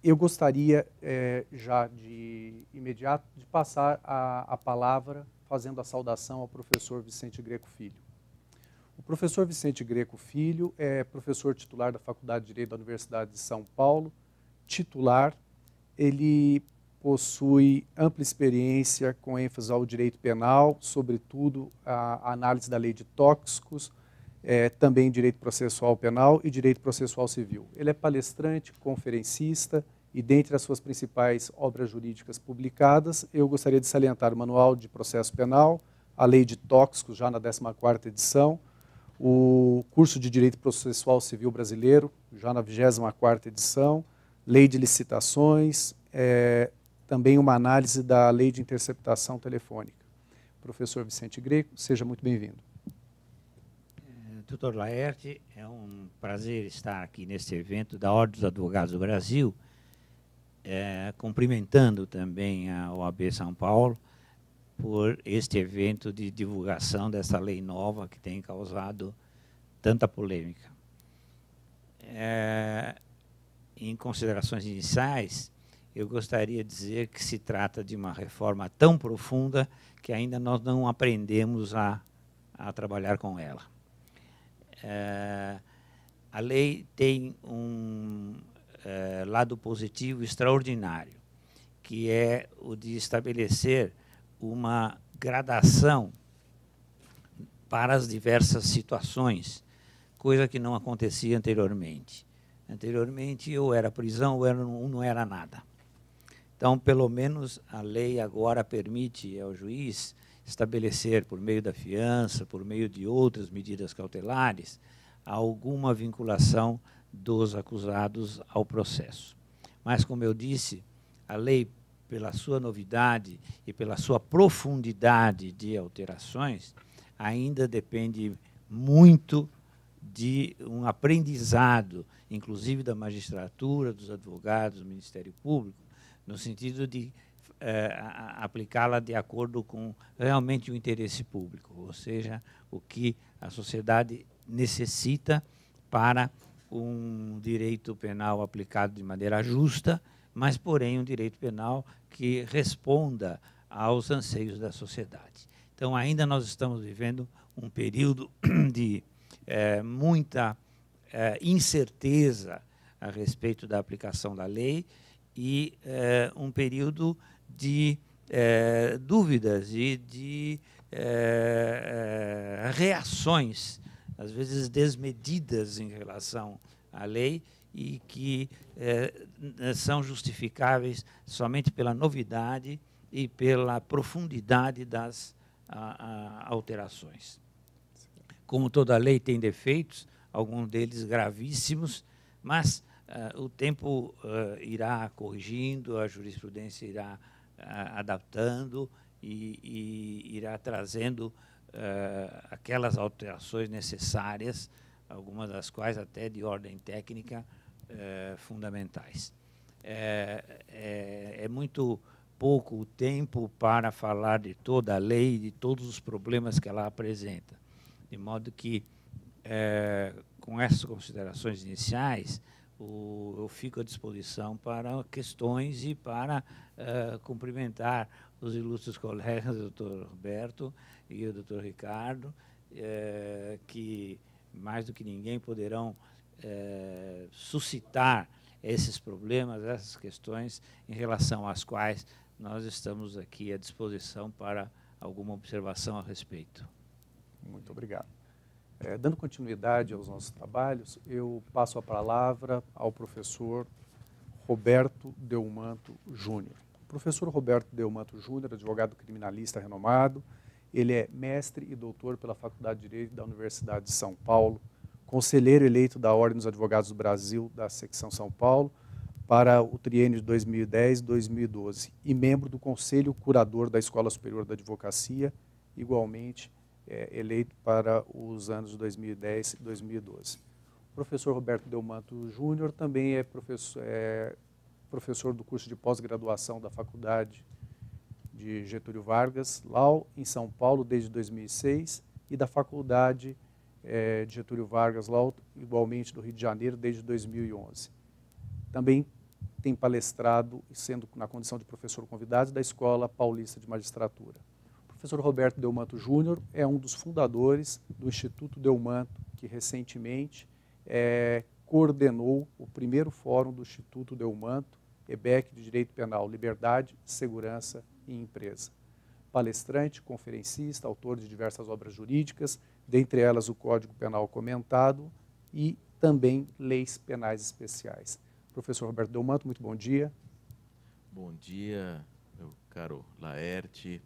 Eu gostaria, já de imediato, de passar a palavra, fazendo a saudação ao professor Vicente Greco Filho. O professor Vicente Greco Filho é professor titular da Faculdade de Direito da Universidade de São Paulo, titular. Ele possui ampla experiência com ênfase ao direito penal, sobretudo a análise da lei de tóxicos, também direito processual penal e direito processual civil. Ele é palestrante, conferencista e, dentre as suas principais obras jurídicas publicadas, eu gostaria de salientar o Manual de Processo Penal, a Lei de Tóxicos, já na 14ª edição, o curso de Direito Processual Civil Brasileiro, já na 24ª edição, Lei de Licitações, também uma análise da Lei de Interceptação Telefônica. Professor Vicente Greco, seja muito bem-vindo. Doutor Laerte, é um prazer estar aqui neste evento da Ordem dos Advogados do Brasil, cumprimentando também a OAB São Paulo por este evento de divulgação dessa lei nova que tem causado tanta polêmica. Em considerações iniciais, eu gostaria de dizer que se trata de uma reforma tão profunda que ainda nós não aprendemos a trabalhar com ela. A lei tem um lado positivo extraordinário, que é o de estabelecer uma gradação para as diversas situações, coisa que não acontecia anteriormente. Anteriormente, ou era prisão ou não era nada. Então, pelo menos, a lei agora permite ao juiz estabelecer, por meio da fiança, por meio de outras medidas cautelares, alguma vinculação dos acusados ao processo. Mas, como eu disse, a lei, pela sua novidade e pela sua profundidade de alterações, ainda depende muito de um aprendizado, inclusive da magistratura, dos advogados, do Ministério Público, no sentido de aplicá-la de acordo com realmente o interesse público, ou seja, o que a sociedade necessita para um direito penal aplicado de maneira justa, mas, porém, um direito penal que responda aos anseios da sociedade. Então, ainda nós estamos vivendo um período de muita incerteza a respeito da aplicação da lei e um período de dúvidas e de reações, às vezes desmedidas em relação à lei e que são justificáveis somente pela novidade e pela profundidade das alterações. Como toda lei tem defeitos, alguns deles gravíssimos, mas o tempo irá corrigindo, a jurisprudência irá adaptando e irá trazendo aquelas alterações necessárias, algumas das quais até de ordem técnica fundamentais. É muito pouco o tempo para falar de toda a lei, de todos os problemas que ela apresenta, de modo que, com essas considerações iniciais, eu fico à disposição para questões e para cumprimentar os ilustres colegas, o doutor Roberto e o doutor Ricardo, que, mais do que ninguém, poderão suscitar esses problemas, essas questões, em relação às quais nós estamos aqui à disposição para alguma observação a respeito. Muito obrigado. Dando continuidade aos nossos trabalhos, eu passo a palavra ao professor Roberto Delmanto Júnior. O professor Roberto Delmanto Júnior, advogado criminalista renomado, ele é mestre e doutor pela Faculdade de Direito da Universidade de São Paulo, conselheiro eleito da Ordem dos Advogados do Brasil, da secção São Paulo, para o triênio de 2010-2012, e membro do Conselho Curador da Escola Superior da Advocacia, igualmente eleito para os anos de 2010 e 2012. O professor Roberto Delmanto Júnior também é professor do curso de pós-graduação da Faculdade de Getúlio Vargas, LAU, em São Paulo, desde 2006, e da Faculdade de Getúlio Vargas, LAU, igualmente do Rio de Janeiro, desde 2011. Também tem palestrado, sendo na condição de professor convidado, da Escola Paulista de Magistratura. O professor Roberto Delmanto Júnior é um dos fundadores do Instituto Delmanto, que recentemente coordenou o primeiro fórum do Instituto Delmanto, EBEC de Direito Penal, Liberdade, Segurança e Empresa. Palestrante, conferencista, autor de diversas obras jurídicas, dentre elas o Código Penal Comentado e também leis penais especiais. Professor Roberto Delmanto, muito bom dia. Bom dia, meu caro Laerte.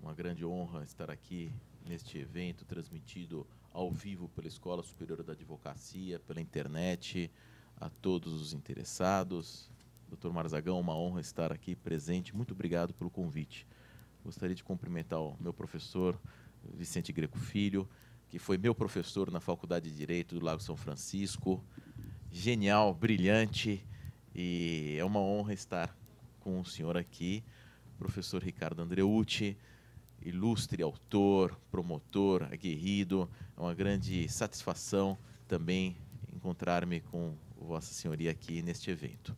Uma grande honra estar aqui neste evento transmitido ao vivo pela Escola Superior da Advocacia, pela internet, a todos os interessados. Dr. Marzagão, uma honra estar aqui presente. Muito obrigado pelo convite. Gostaria de cumprimentar o meu professor, Vicente Greco Filho, que foi meu professor na Faculdade de Direito do Lago São Francisco. Genial, brilhante, e é uma honra estar com o senhor aqui, professor Ricardo Andreucci, ilustre autor, promotor, aguerrido. É uma grande satisfação também encontrar-me com Vossa Senhoria aqui neste evento.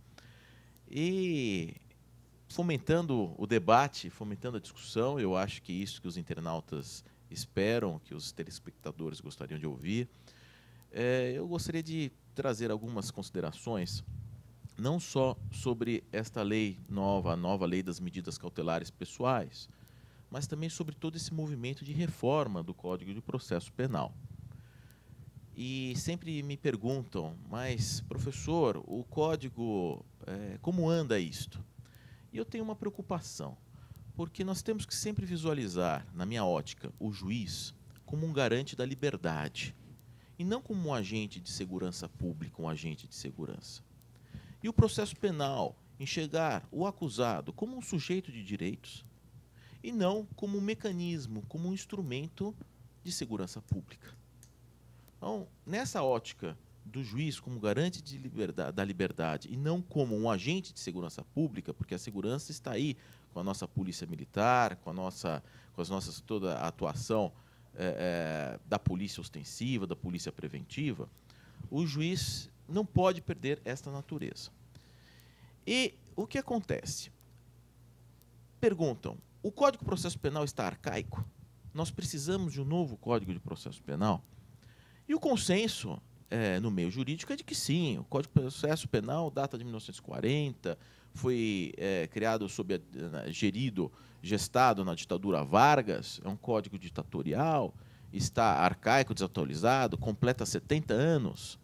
E fomentando o debate, fomentando a discussão, eu acho que isso que os internautas esperam, que os telespectadores gostariam de ouvir, eu gostaria de trazer algumas considerações, não só sobre esta lei nova, a nova lei das medidas cautelares pessoais, mas também sobre todo esse movimento de reforma do Código de Processo Penal. E sempre me perguntam, mas, professor, o Código, como anda isto? E eu tenho uma preocupação, porque nós temos que sempre visualizar, na minha ótica, o juiz como um garante da liberdade, e não como um agente de segurança pública, um agente de segurança. E o processo penal, enxergar o acusado como um sujeito de direitos, e não como um mecanismo, como um instrumento de segurança pública. Então, nessa ótica do juiz como garante de da liberdade, e não como um agente de segurança pública, porque a segurança está aí com a nossa polícia militar, com as nossas toda a atuação da polícia ostensiva, da polícia preventiva, o juiz não pode perder esta natureza. E o que acontece? Perguntam, o Código de Processo Penal está arcaico? Nós precisamos de um novo Código de Processo Penal? E o consenso no meio jurídico é de que sim, o Código de Processo Penal data de 1940, foi criado gestado na ditadura Vargas, é um código ditatorial, está arcaico, desatualizado, completa 70 anos.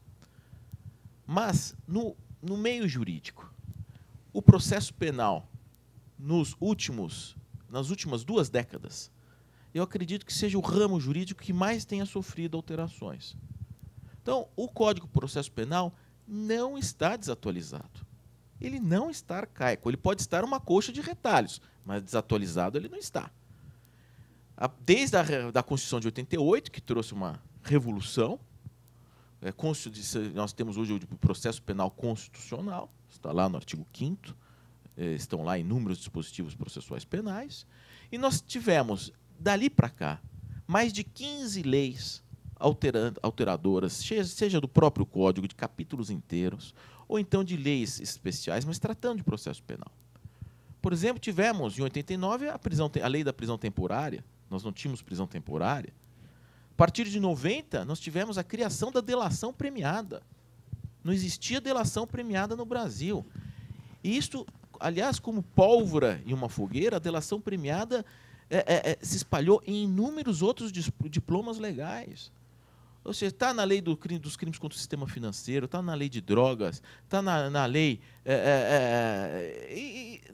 Mas, no meio jurídico, o processo penal, nas últimas 2 décadas, eu acredito que seja o ramo jurídico que mais tenha sofrido alterações. Então, o Código de Processo Penal não está desatualizado. Ele não está arcaico. Ele pode estar uma coxa de retalhos, mas desatualizado ele não está. Desde a Constituição de 88, que trouxe uma revolução, nós temos hoje o processo penal constitucional, está lá no artigo 5º, estão lá inúmeros dispositivos processuais penais, e nós tivemos, dali para cá, mais de 15 leis alteradoras, seja do próprio Código, de capítulos inteiros, ou então de leis especiais, mas tratando de processo penal. Por exemplo, tivemos, em 89, a lei da prisão temporária, nós não tínhamos prisão temporária. A partir de 90, nós tivemos a criação da delação premiada. Não existia delação premiada no Brasil. E isto, aliás, como pólvora em uma fogueira, a delação premiada se espalhou em inúmeros outros diplomas legais. Ou seja, está na lei dos crimes contra o sistema financeiro, está na lei de drogas, está na lei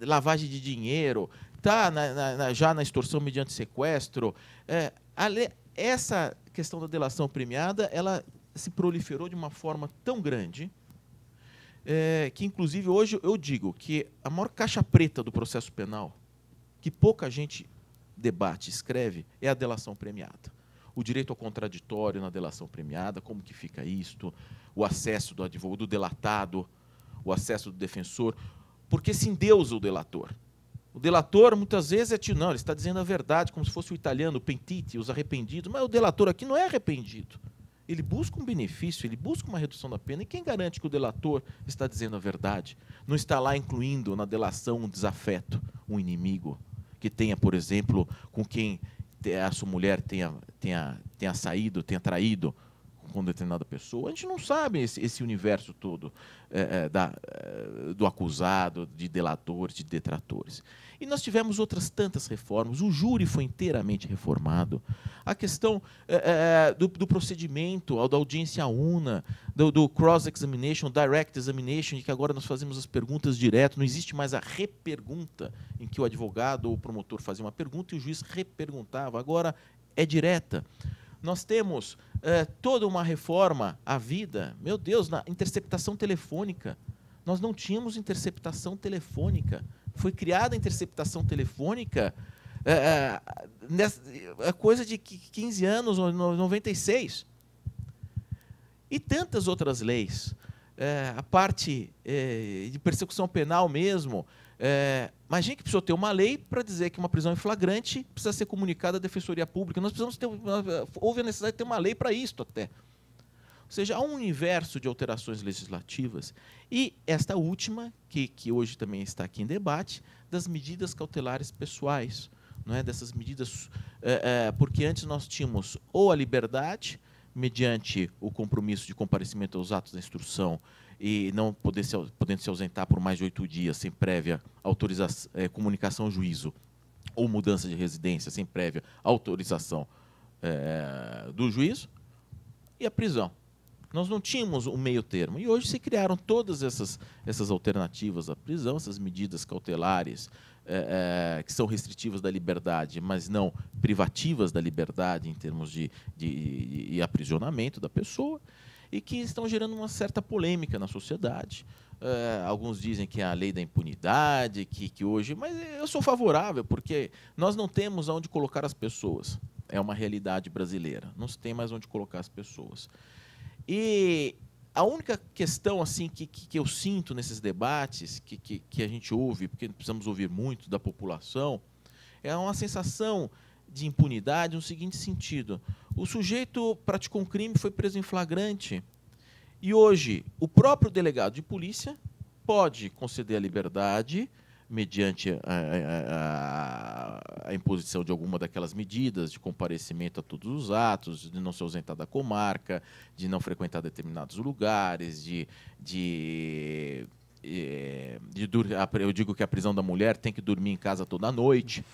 lavagem de dinheiro, está já na extorsão mediante sequestro. Essa questão da delação premiada, ela se proliferou de uma forma tão grande que, inclusive, hoje eu digo que a maior caixa preta do processo penal, que pouca gente debate, escreve, é a delação premiada. O direito ao contraditório na delação premiada, como que fica isto, o acesso do advogado, do delatado, o acesso do defensor, porque se endeusa o delator. O delator, muitas vezes, não, ele está dizendo a verdade, como se fosse o italiano, o pentiti, os arrependidos, mas o delator aqui não é arrependido. ele busca um benefício, ele busca uma redução da pena. E quem garante que o delator está dizendo a verdade? Não está lá incluindo na delação um desafeto, um inimigo, que tenha, por exemplo, com quem a sua mulher tenha saído, tenha traído com determinada pessoa. A gente não sabe esse universo todo do acusado, de delatores, de detratores. E nós tivemos outras tantas reformas. O júri foi inteiramente reformado. A questão do procedimento, da audiência una, do cross-examination, direct examination, em que agora nós fazemos as perguntas direto, não existe mais a repergunta, em que o advogado ou o promotor fazia uma pergunta e o juiz reperguntava. Agora é direta. Nós temos toda uma reforma à vida, meu Deus, na interceptação telefônica. Nós não tínhamos interceptação telefônica. Foi criada a interceptação telefônica coisa de 15 anos, 96. E tantas outras leis. A parte de persecução penal mesmo. Imagine que precisou ter uma lei para dizer que uma prisão em flagrante precisa ser comunicada à Defensoria Pública. Nós precisamos ter, houve a necessidade de ter uma lei para isto até. Ou seja, há um universo de alterações legislativas. E esta última, que hoje também está aqui em debate, das medidas cautelares pessoais. Não é? Dessas medidas, porque antes nós tínhamos ou a liberdade, mediante o compromisso de comparecimento aos atos da instrução, e não podendo se ausentar por mais de 8 dias sem prévia autorização, comunicação ao juízo, ou mudança de residência sem prévia autorização do juízo, e a prisão. Nós não tínhamos um meio termo. E hoje se criaram todas essas alternativas à prisão, essas medidas cautelares que são restritivas da liberdade, mas não privativas da liberdade em termos de aprisionamento da pessoa, e que estão gerando uma certa polêmica na sociedade. Alguns dizem que é a lei da impunidade, que hoje... Mas eu sou favorável, porque nós não temos onde colocar as pessoas. É uma realidade brasileira. Não se tem mais onde colocar as pessoas. E a única questão assim, que eu sinto nesses debates, que a gente ouve, porque precisamos ouvir muito da população, é uma sensação de impunidade no seguinte sentido. O sujeito praticou um crime, foi preso em flagrante, e hoje o próprio delegado de polícia pode conceder a liberdade mediante a imposição de alguma daquelas medidas de comparecimento a todos os atos, de não se ausentar da comarca, de não frequentar determinados lugares, eu digo que a prisão da mulher tem que dormir em casa toda noite.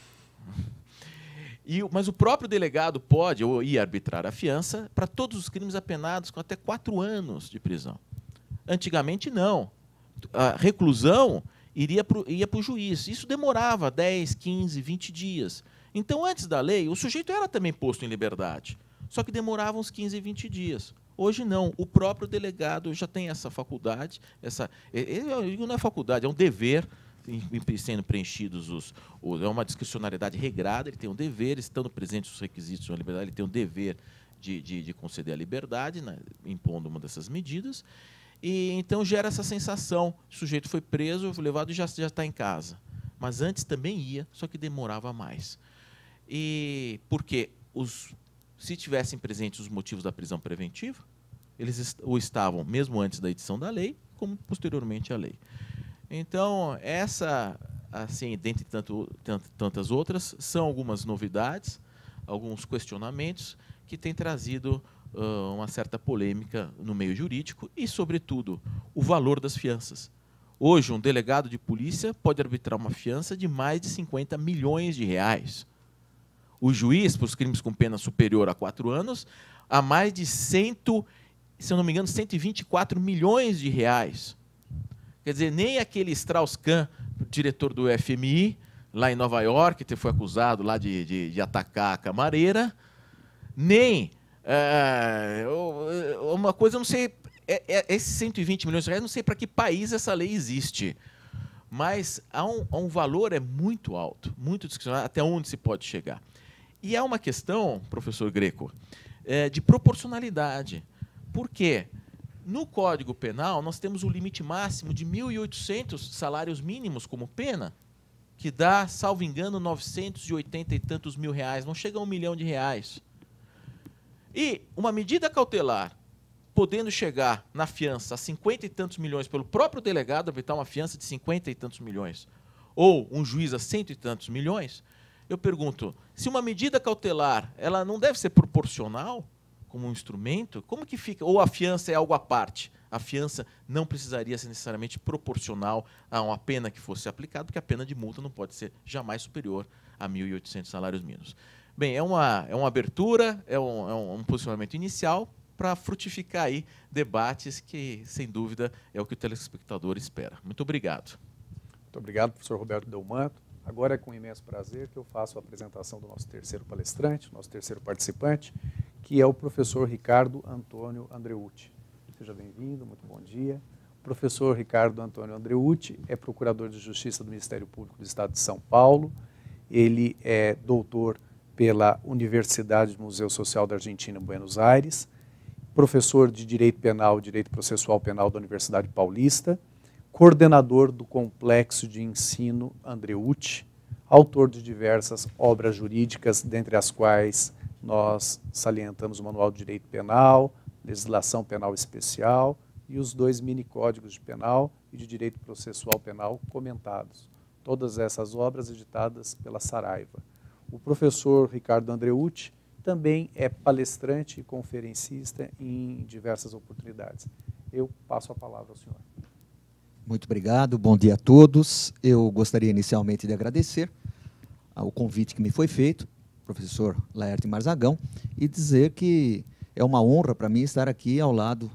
Mas o próprio delegado pode ir arbitrar a fiança para todos os crimes apenados com até 4 anos de prisão. Antigamente, não. A reclusão ia para o juiz. Isso demorava 10, 15, 20 dias. Então, antes da lei, o sujeito era também posto em liberdade, só que demorava uns 15, 20 dias. Hoje, não. O próprio delegado já tem essa faculdade, não é faculdade, é um dever, sendo preenchidos é uma discricionariedade regrada, ele tem um dever, estando presentes os requisitos de uma liberdade, ele tem um dever de conceder a liberdade, né, impondo uma dessas medidas. E então gera essa sensação: o sujeito foi preso, foi levado e já está em casa. Mas antes também ia, só que demorava mais. E porque se tivessem presentes os motivos da prisão preventiva, eles estavam mesmo antes da edição da lei, como posteriormente à lei. Então, essa, assim, dentre tantas outras, são algumas novidades, alguns questionamentos que têm trazido uma certa polêmica no meio jurídico e, sobretudo, o valor das fianças. Hoje, um delegado de polícia pode arbitrar uma fiança de mais de 50 milhões de reais. O juiz, para os crimes com pena superior a 4 anos, há mais de se eu não me engano, 124 milhões de reais. Quer dizer, nem aquele Strauss-Kahn, diretor do FMI, lá em Nova York, que foi acusado lá de atacar a camareira, nem... uma coisa, eu não sei, esses 120 milhões de reais, não sei para que país essa lei existe, mas há um valor muito alto, muito discricionário, até onde se pode chegar. E há uma questão, professor Greco, de proporcionalidade. Por quê? No Código Penal, nós temos o limite máximo de 1.800 salários mínimos como pena, que dá, salvo engano, 980 e tantos mil reais, não chega a R$1 milhão. E uma medida cautelar, podendo chegar na fiança a 50 e tantos milhões pelo próprio delegado, evitar uma fiança de 50 e tantos milhões, ou um juiz a 100 e tantos milhões, eu pergunto, se uma medida cautelar ela não deve ser proporcional como um instrumento, como que fica? Ou a fiança é algo à parte? A fiança não precisaria ser necessariamente proporcional a uma pena que fosse aplicada, porque a pena de multa não pode ser jamais superior a 1.800 salários mínimos. Bem, é uma abertura, é um posicionamento inicial para frutificar aí debates que, sem dúvida, é o que o telespectador espera. Muito obrigado. Muito obrigado, professor Roberto Delmanto. Agora é com imenso prazer que eu faço a apresentação do nosso terceiro palestrante, nosso terceiro participante, que é o professor Ricardo Antônio Andreucci. Seja bem-vindo, muito bom dia. O professor Ricardo Antônio Andreucci é procurador de Justiça do Ministério Público do Estado de São Paulo. Ele é doutor pela Universidade do Museu Social da Argentina, em Buenos Aires, professor de Direito Penal e Direito Processual Penal da Universidade Paulista, coordenador do Complexo de Ensino Andreucci, autor de diversas obras jurídicas, dentre as quais nós salientamos o Manual de Direito Penal, Legislação Penal Especial e os 2 mini-códigos de penal e de direito processual penal comentados. Todas essas obras editadas pela Saraiva. O professor Ricardo Andreucci também é palestrante e conferencista em diversas oportunidades. Eu passo a palavra ao senhor. Muito obrigado, bom dia a todos. Eu gostaria inicialmente de agradecer ao convite que me foi feito, professor Laerte Marzagão, e dizer que é uma honra para mim estar aqui ao lado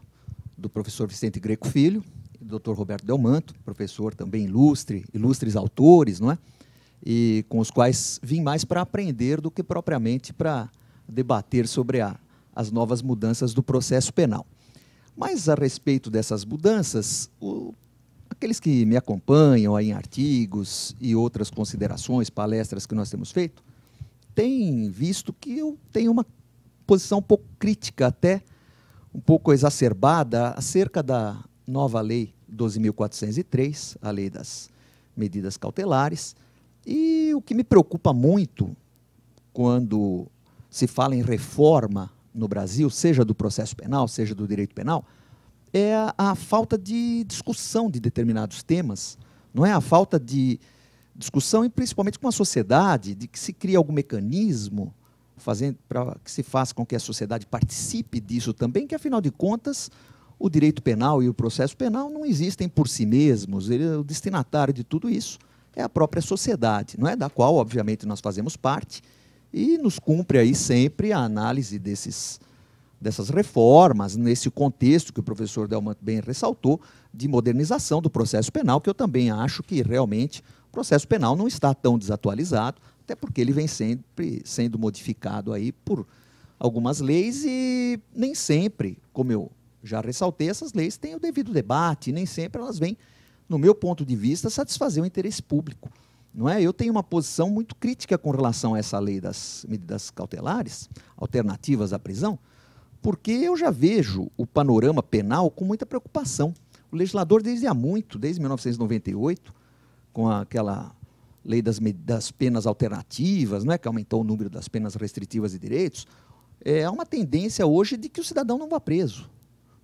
do professor Vicente Greco Filho, e do Dr. Roberto Delmanto, professor também ilustres autores, não é? E com os quais vim mais para aprender do que propriamente para debater sobre as novas mudanças do processo penal. Mas, a respeito dessas mudanças, aqueles que me acompanham aí em artigos e outras considerações, palestras que nós temos feito, têm visto que eu tenho uma posição um pouco crítica, até um pouco exacerbada, acerca da nova Lei 12.403, a Lei das Medidas Cautelares. E o que me preocupa muito quando se fala em reforma no Brasil, seja do processo penal, seja do direito penal, é a falta de discussão de determinados temas, não é? A falta de discussão, e principalmente com a sociedade, de que se cria algum mecanismo para que se faça com que a sociedade participe disso também, que, afinal de contas, o direito penal e o processo penal não existem por si mesmos. O destinatário de tudo isso é a própria sociedade, não é? Da qual, obviamente, nós fazemos parte, e nos cumpre aí sempre a análise dessas reformas, nesse contexto que o professor Delmanto bem ressaltou, de modernização do processo penal, que eu também acho que realmente o processo penal não está tão desatualizado, até porque ele vem sempre sendo modificado aí por algumas leis, e nem sempre, como eu já ressaltei, essas leis têm o devido debate, e nem sempre elas vêm, no meu ponto de vista, satisfazer o interesse público. Não é? Eu tenho uma posição muito crítica com relação a essa lei das medidas cautelares, alternativas à prisão, porque eu já vejo o panorama penal com muita preocupação. O legislador, desde 1998, com aquela lei das penas alternativas, não é? Que aumentou o número das penas restritivas de direitos, há uma tendência hoje de que o cidadão não vá preso.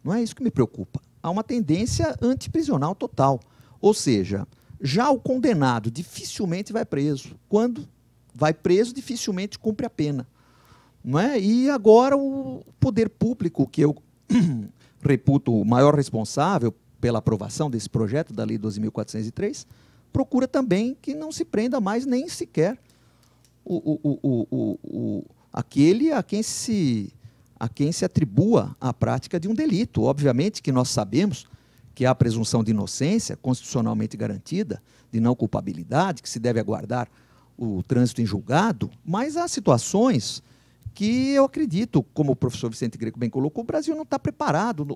Não é isso que me preocupa. Há uma tendência antiprisional total. Ou seja, já o condenado dificilmente vai preso. Quando vai preso, dificilmente cumpre a pena. Não é? E agora o poder público, que eu reputo o maior responsável pela aprovação desse projeto da Lei 12.403, procura também que não se prenda mais nem sequer aquele a quem se atribua a prática de um delito. Obviamente que nós sabemos que há a presunção de inocência constitucionalmente garantida, de não culpabilidade, que se deve aguardar o trânsito em julgado, mas há situações que eu acredito, como o professor Vicente Greco bem colocou, o Brasil não está preparado.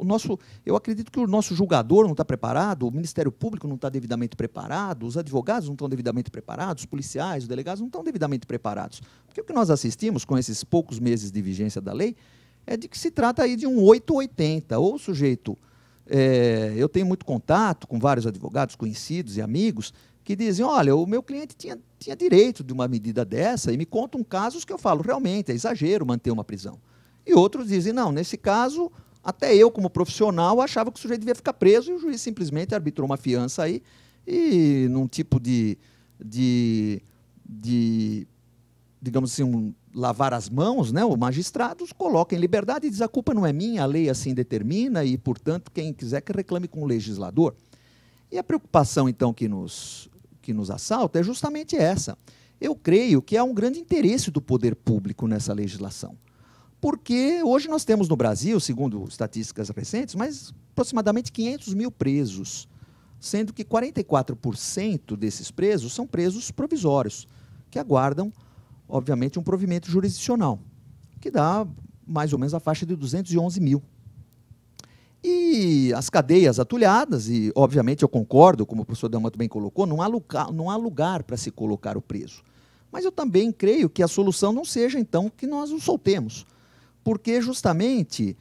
Eu acredito que o nosso julgador não está preparado, o Ministério Público não está devidamente preparado, os advogados não estão devidamente preparados, os policiais, os delegados não estão devidamente preparados. Porque o que nós assistimos com esses poucos meses de vigência da lei é de que se trata aí de um 880, ou o sujeito... eu tenho muito contato com vários advogados conhecidos e amigos que dizem, olha, o meu cliente tinha direito de uma medida dessa, e me contam casos que eu falo, realmente, é exagero manter uma prisão. E outros dizem, não, nesse caso, até eu, como profissional, achava que o sujeito devia ficar preso, e o juiz simplesmente arbitrou uma fiança aí, e num tipo de digamos assim, lavar as mãos, né? O magistrado os coloca em liberdade e diz, a culpa não é minha, a lei assim determina, e, portanto, quem quiser que reclame com o legislador. E a preocupação, então, que nos assalta é justamente essa. Eu creio que há um grande interesse do poder público nessa legislação. Porque hoje nós temos no Brasil, segundo estatísticas recentes, mais aproximadamente 500 mil presos, sendo que 44% desses presos são presos provisórios, que aguardam, obviamente, um provimento jurisdicional, que dá mais ou menos a faixa de 211 mil. E as cadeias atulhadas, e obviamente eu concordo, como o professor Delmato bem colocou, não há lugar para se colocar o preso. Mas eu também creio que a solução não seja, então, que nós o soltemos. Porque, justamente,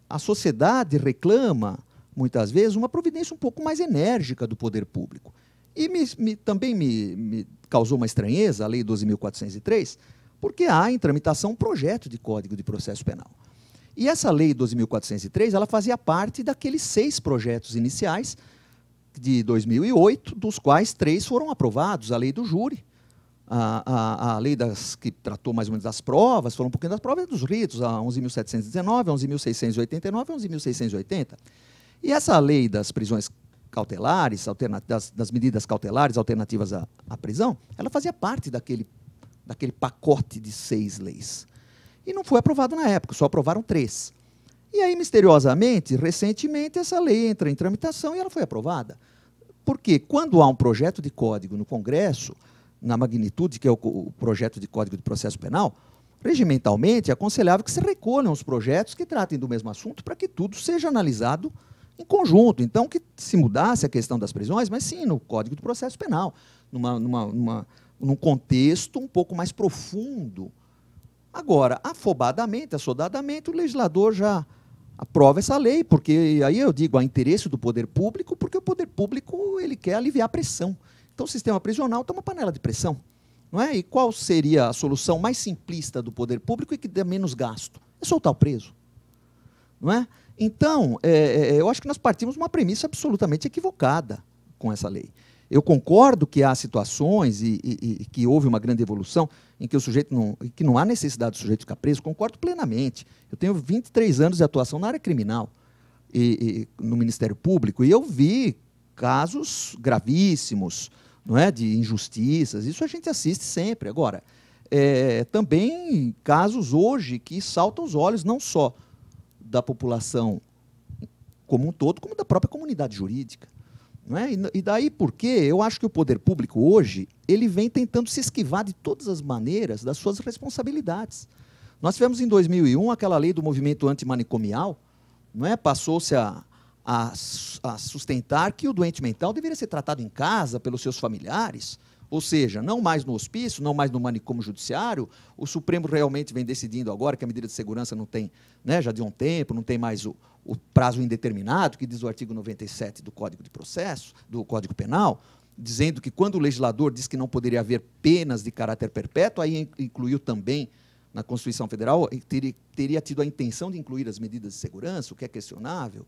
a sociedade reclama, muitas vezes, uma providência um pouco mais enérgica do poder público. E também me causou uma estranheza a Lei 12.403, porque há em tramitação um projeto de Código de Processo Penal. E essa Lei 12.403, ela fazia parte daqueles 6 projetos iniciais de 2008, dos quais 3 foram aprovados, a Lei do Júri, a lei que tratou mais ou menos das provas, falou um pouquinho das provas e dos ritos, a 11.719, a 11.689 e a 11.680. E essa lei das prisões cautelares, das medidas cautelares alternativas à prisão, ela fazia parte daquele pacote de 6 leis. E não foi aprovado na época, só aprovaram 3. E aí, misteriosamente, recentemente, essa lei entra em tramitação e ela foi aprovada. Porque quando há um projeto de código no Congresso, na magnitude que é o projeto de Código de Processo Penal, regimentalmente é aconselhável que se recolham os projetos que tratem do mesmo assunto para que tudo seja analisado em conjunto. Então, que se mudasse a questão das prisões, mas sim no Código de Processo Penal, num contexto um pouco mais profundo. Agora, afobadamente, assodadamente, o legislador já aprova essa lei, porque aí eu digo, há interesse do poder público, porque o poder público ele quer aliviar a pressão. Então, o sistema prisional está uma panela de pressão. Não é? E qual seria a solução mais simplista do poder público e que dê menos gasto? É soltar o preso. Não é? Então, eu acho que nós partimos de uma premissa absolutamente equivocada com essa lei. Eu concordo que há situações e que houve uma grande evolução em que o sujeito que não há necessidade do sujeito ficar preso, concordo plenamente. Eu tenho 23 anos de atuação na área criminal no Ministério Público e eu vi casos gravíssimos, não é, de injustiças, isso a gente assiste sempre. Agora, também casos hoje que saltam os olhos não só da população como um todo, como da própria comunidade jurídica. Não é? E daí porque eu acho que o poder público hoje ele vem tentando se esquivar de todas as maneiras das suas responsabilidades. Nós tivemos em 2001 aquela lei do movimento antimanicomial, não é? Passou-se a sustentar que o doente mental deveria ser tratado em casa pelos seus familiares, ou seja, não mais no hospício, não mais no manicômio judiciário. O Supremo realmente vem decidindo agora que a medida de segurança não tem, né, já de um tempo, não tem mais o prazo indeterminado, que diz o artigo 97 do Código de Processo, do Código Penal, dizendo que quando o legislador diz que não poderia haver penas de caráter perpétuo, aí incluiu também na Constituição Federal, teria tido a intenção de incluir as medidas de segurança, o que é questionável.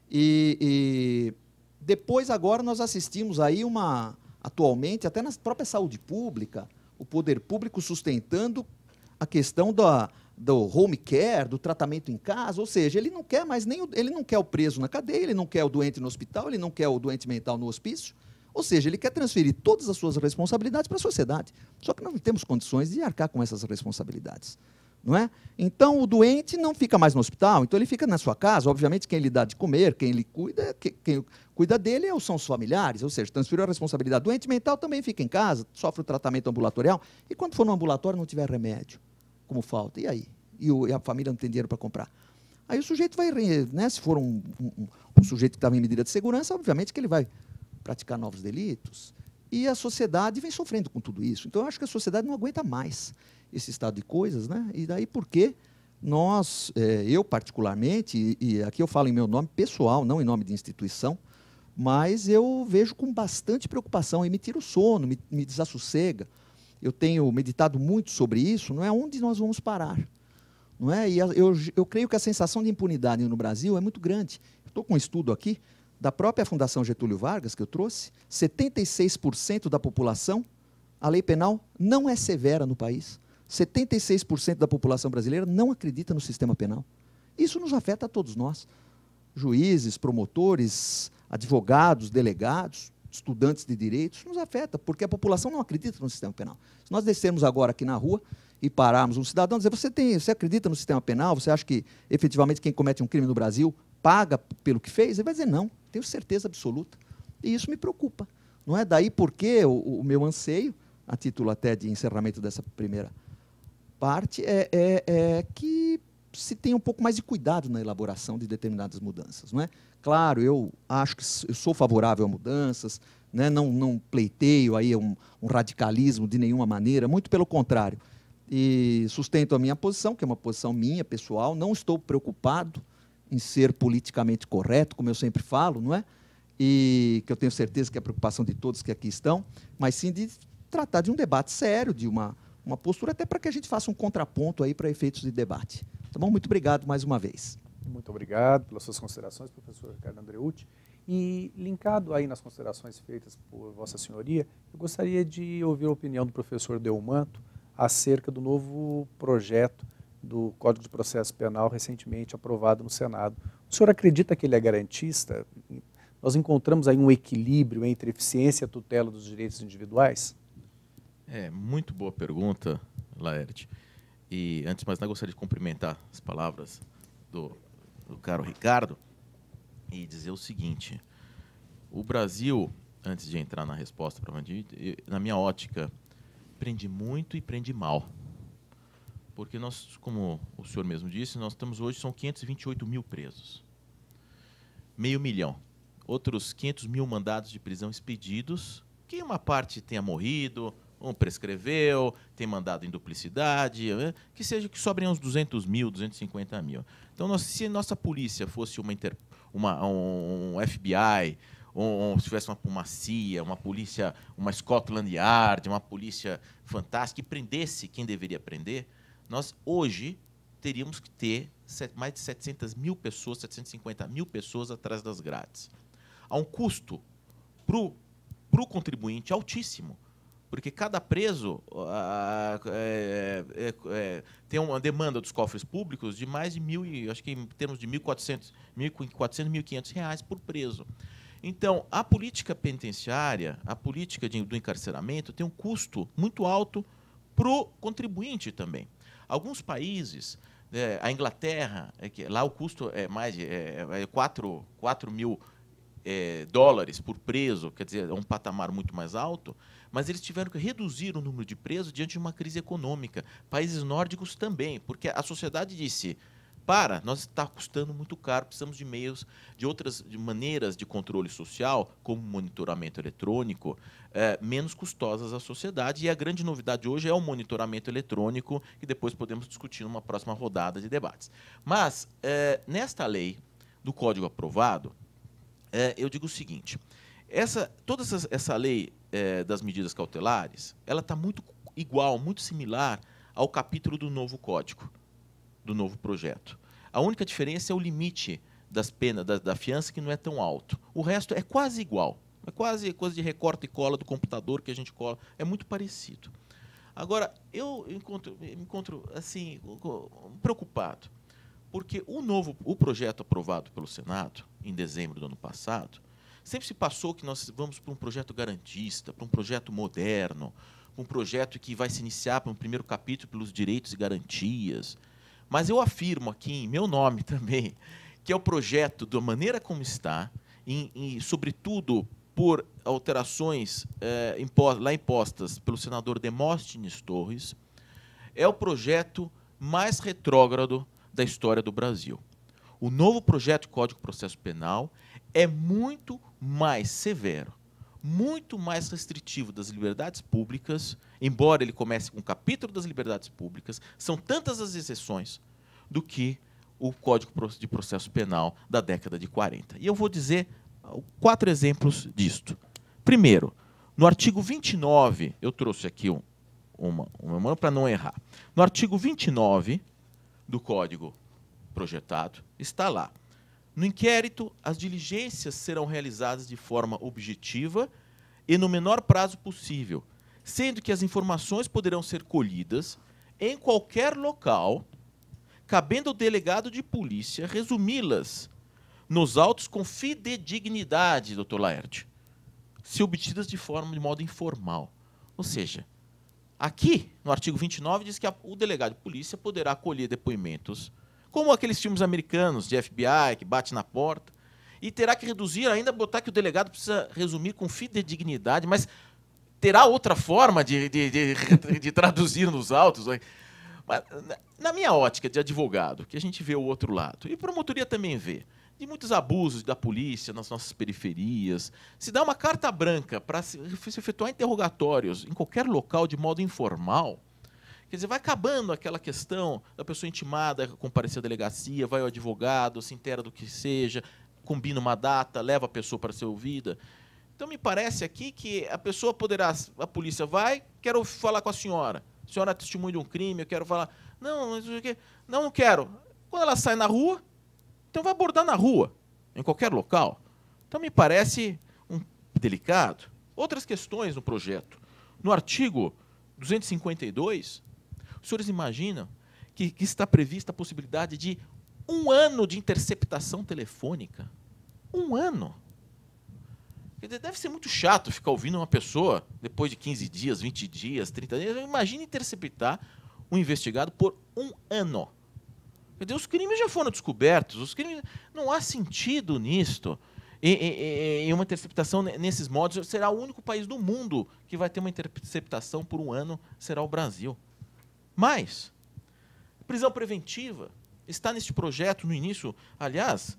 E depois, agora, nós assistimos aí atualmente, até na própria saúde pública, o poder público sustentando a questão do home care, do tratamento em casa, ou seja, ele não quer mais ele não quer o preso na cadeia, ele não quer o doente no hospital, ele não quer o doente mental no hospício, ou seja, ele quer transferir todas as suas responsabilidades para a sociedade. Só que nós não temos condições de arcar com essas responsabilidades. Não é? Então, o doente não fica mais no hospital, então ele fica na sua casa. Obviamente, quem lhe dá de comer, quem lhe cuida, quem cuida dele são os familiares, ou seja, transferiu a responsabilidade. O doente mental também fica em casa, sofre o tratamento ambulatorial, e quando for no ambulatório não tiver remédio, como falta, e aí? E a família não tem dinheiro para comprar. Aí o sujeito vai, né, se for um sujeito que estava em medida de segurança, obviamente que ele vai praticar novos delitos, e a sociedade vem sofrendo com tudo isso. Então, eu acho que a sociedade não aguenta mais esse estado de coisas, né? E daí porque nós, eu particularmente, e aqui eu falo em meu nome pessoal, não em nome de instituição, mas eu vejo com bastante preocupação e me tira o sono, me desassossega. Eu tenho meditado muito sobre isso, não é onde nós vamos parar. Não é? E eu creio que a sensação de impunidade no Brasil é muito grande. Estou com um estudo aqui da própria Fundação Getúlio Vargas, que eu trouxe, 76% da população, a lei penal não é severa no país. 76% da população brasileira não acredita no sistema penal. Isso nos afeta a todos nós. Juízes, promotores, advogados, delegados, estudantes de direitos, nos afeta, porque a população não acredita no sistema penal. Se nós descermos agora aqui na rua e pararmos um cidadão e dizer, você acredita no sistema penal? Você acha que, efetivamente, quem comete um crime no Brasil paga pelo que fez? Ele vai dizer, não, tenho certeza absoluta. E isso me preocupa. Não é? Daí porque o meu anseio, a título até de encerramento dessa primeira parte, é que se tenha um pouco mais de cuidado na elaboração de determinadas mudanças. Não é? Claro, eu acho que eu sou favorável a mudanças, né? Não pleiteio aí um radicalismo de nenhuma maneira, muito pelo contrário. E sustento a minha posição, que é uma posição minha, pessoal, não estou preocupado em ser politicamente correto, como eu sempre falo, não é? E que eu tenho certeza que é a preocupação de todos que aqui estão, mas sim de tratar de um debate sério, de uma postura, até para que a gente faça um contraponto aí para efeitos de debate. Tá bom? Muito obrigado mais uma vez. Muito obrigado pelas suas considerações, professor Ricardo Andreucci. E, linkado aí nas considerações feitas por Vossa Senhoria, eu gostaria de ouvir a opinião do professor Delmanto acerca do novo projeto do Código de Processo Penal recentemente aprovado no Senado. O senhor acredita que ele é garantista? Nós encontramos aí um equilíbrio entre eficiência e a tutela dos direitos individuais? Muito boa pergunta, Laerte. E, antes de mais nada, gostaria de cumprimentar as palavras do caro Ricardo e dizer o seguinte: o Brasil, antes de entrar na resposta para na minha ótica, prende muito e prende mal. Porque nós, como o senhor mesmo disse, nós estamos hoje, são 528 mil presos. 500 mil. Outros 500 mil mandados de prisão expedidos, que uma parte tenha morrido, um prescreveu, tem mandado em duplicidade, que seja que sobrem uns 200 mil, 250 mil. Então, se nossa polícia fosse um FBI, ou se tivesse uma CIA, uma polícia, uma Scotland Yard, uma polícia fantástica, que prendesse quem deveria prender, nós hoje teríamos que ter mais de 700 mil pessoas, 750 mil pessoas atrás das grades. Há um custo para o contribuinte altíssimo, porque cada preso tem uma demanda dos cofres públicos de mais de acho que em termos de 1.400, 1.500 reais por preso. Então, a política penitenciária, a política do encarceramento tem um custo muito alto para o contribuinte também. Alguns países, a Inglaterra, lá o custo é mais de 4 mil dólares por preso, quer dizer, é um patamar muito mais alto, mas eles tiveram que reduzir o número de presos diante de uma crise econômica. Países nórdicos também, porque a sociedade disse, nós está custando muito caro, precisamos de meios, de outras maneiras de controle social, como monitoramento eletrônico, menos custosas à sociedade. E a grande novidade hoje é o monitoramento eletrônico, que depois podemos discutir numa próxima rodada de debates. Mas, nesta lei do Código aprovado, eu digo o seguinte: toda essa lei das medidas cautelares, ela está muito igual, muito similar ao capítulo do novo Código, do novo projeto. A única diferença é o limite das penas, da fiança, que não é tão alto. O resto é quase igual. É quase coisa de recorta e cola do computador que a gente cola. É muito parecido. Agora, eu me encontro assim, preocupado, porque o projeto aprovado pelo Senado, em dezembro do ano passado, sempre se passou que nós vamos para um projeto garantista, para um projeto moderno, um projeto que vai se iniciar para um primeiro capítulo pelos direitos e garantias. Mas eu afirmo aqui, em meu nome também, que é o projeto, da maneira como está, e sobretudo por alterações lá impostas pelo senador Demóstenes Torres, é o projeto mais retrógrado da história do Brasil. O novo projeto de Código de Processo Penal é muito mais severo, muito mais restritivo das liberdades públicas, embora ele comece com o capítulo das liberdades públicas, são tantas as exceções do que o Código de Processo Penal da década de 40. E eu vou dizer 4 exemplos disto. Primeiro, no artigo 29, eu trouxe aqui uma para não errar. No artigo 29, do Código projetado está lá. No inquérito, as diligências serão realizadas de forma objetiva e no menor prazo possível, sendo que as informações poderão ser colhidas em qualquer local, cabendo ao delegado de polícia resumi-las nos autos com fidedignidade, doutor Laerte, se obtidas de modo informal. Ou seja, aqui, no artigo 29, diz que o delegado de polícia poderá colher depoimentos, como aqueles filmes americanos de FBI, que bate na porta, e terá que reduzir, ainda botar que o delegado precisa resumir com fidedignidade, mas terá outra forma de traduzir nos autos. Mas, na minha ótica de advogado, que a gente vê o outro lado, e promotoria também vê, de muitos abusos da polícia nas nossas periferias, se dá uma carta branca para se efetuar interrogatórios em qualquer local de modo informal, quer dizer, vai acabando aquela questão da pessoa intimada comparecer à delegacia, vai ao advogado, se inteira do que seja, combina uma data, leva a pessoa para ser ouvida. Então, me parece aqui que a pessoa poderá, a polícia vai, quero falar com a senhora é testemunha de um crime, eu quero falar, não, não quero. Quando ela sai na rua, então vai abordar na rua, em qualquer local. Então, me parece delicado. Outras questões no projeto. No artigo 252, os senhores imaginam que está prevista a possibilidade de 1 ano de interceptação telefônica? 1 ano. Quer dizer, deve ser muito chato ficar ouvindo uma pessoa depois de 15 dias, 20 dias, 30 dias. Imagine interceptar um investigado por 1 ano. Quer dizer, os crimes já foram descobertos, os crimes, não há sentido nisto. E uma interceptação nesses modos será o único país do mundo que vai ter uma interceptação por 1 ano, será o Brasil. Mas, prisão preventiva está neste projeto, no início, aliás,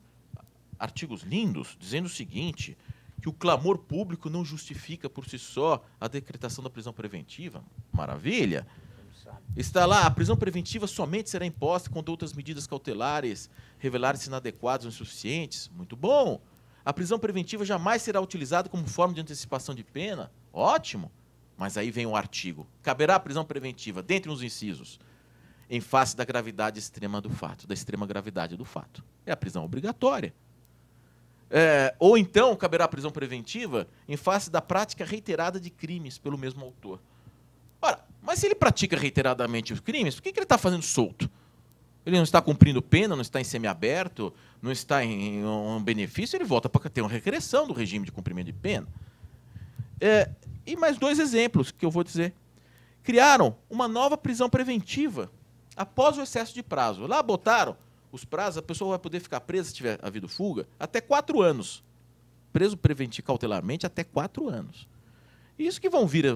artigos lindos, dizendo o seguinte, que o clamor público não justifica por si só a decretação da prisão preventiva. Maravilha! Está lá, a prisão preventiva somente será imposta quando outras medidas cautelares revelarem-se inadequadas ou insuficientes. Muito bom! A prisão preventiva jamais será utilizada como forma de antecipação de pena. Ótimo! Mas aí vem um artigo. Caberá a prisão preventiva, dentre os incisos, em face da gravidade extrema do fato, da extrema gravidade do fato. É a prisão obrigatória. Ou então caberá a prisão preventiva em face da prática reiterada de crimes pelo mesmo autor. Ora, mas se ele pratica reiteradamente os crimes, por que ele está fazendo solto? Ele não está cumprindo pena, não está em semiaberto, não está em um benefício, ele volta para ter uma regressão do regime de cumprimento de pena. E mais 2 exemplos que eu vou dizer. Criaram uma nova prisão preventiva após o excesso de prazo. Lá botaram os prazos, a pessoa vai poder ficar presa, se tiver havido fuga, até 4 anos. Preso preventivo cautelarmente até 4 anos. Isso que vão vir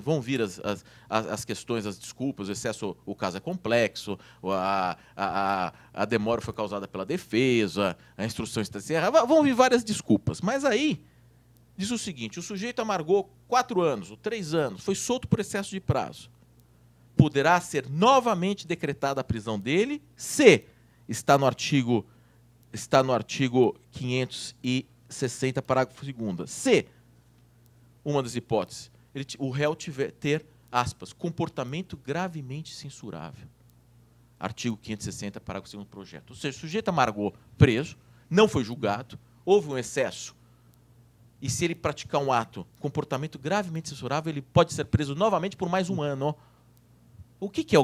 as questões, as desculpas, o excesso, o caso é complexo, a demora foi causada pela defesa, a instrução está encerrada, vão vir várias desculpas. Mas aí, diz o seguinte, o sujeito amargou 4 anos, ou 3 anos, foi solto por excesso de prazo. Poderá ser novamente decretada a prisão dele se está no artigo 560, parágrafo 2º. Se, uma das hipóteses, o réu ter, aspas, comportamento gravemente censurável. Artigo 560, parágrafo 2º do projeto. Ou seja, o sujeito amargou preso, não foi julgado, houve um excesso, e se ele praticar um ato, comportamento gravemente censurável, ele pode ser preso novamente por mais 1 ano. O que é?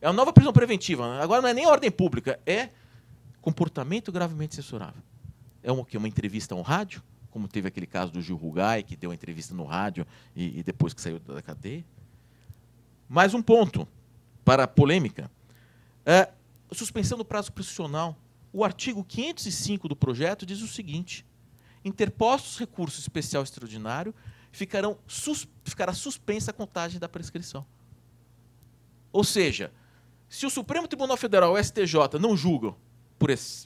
É a nova prisão preventiva. Agora não é nem ordem pública, é comportamento gravemente censurável. É uma entrevista a um rádio, como teve aquele caso do Gil Rugai, que deu uma entrevista no rádio e depois que saiu da cadeia. Mais um ponto para a polêmica. Suspensão do prazo prescricional. O artigo 505 do projeto diz o seguinte, interpostos recursos especial extraordinário, ficará suspensa a contagem da prescrição. Ou seja, se o Supremo Tribunal Federal, o STJ, não julgam,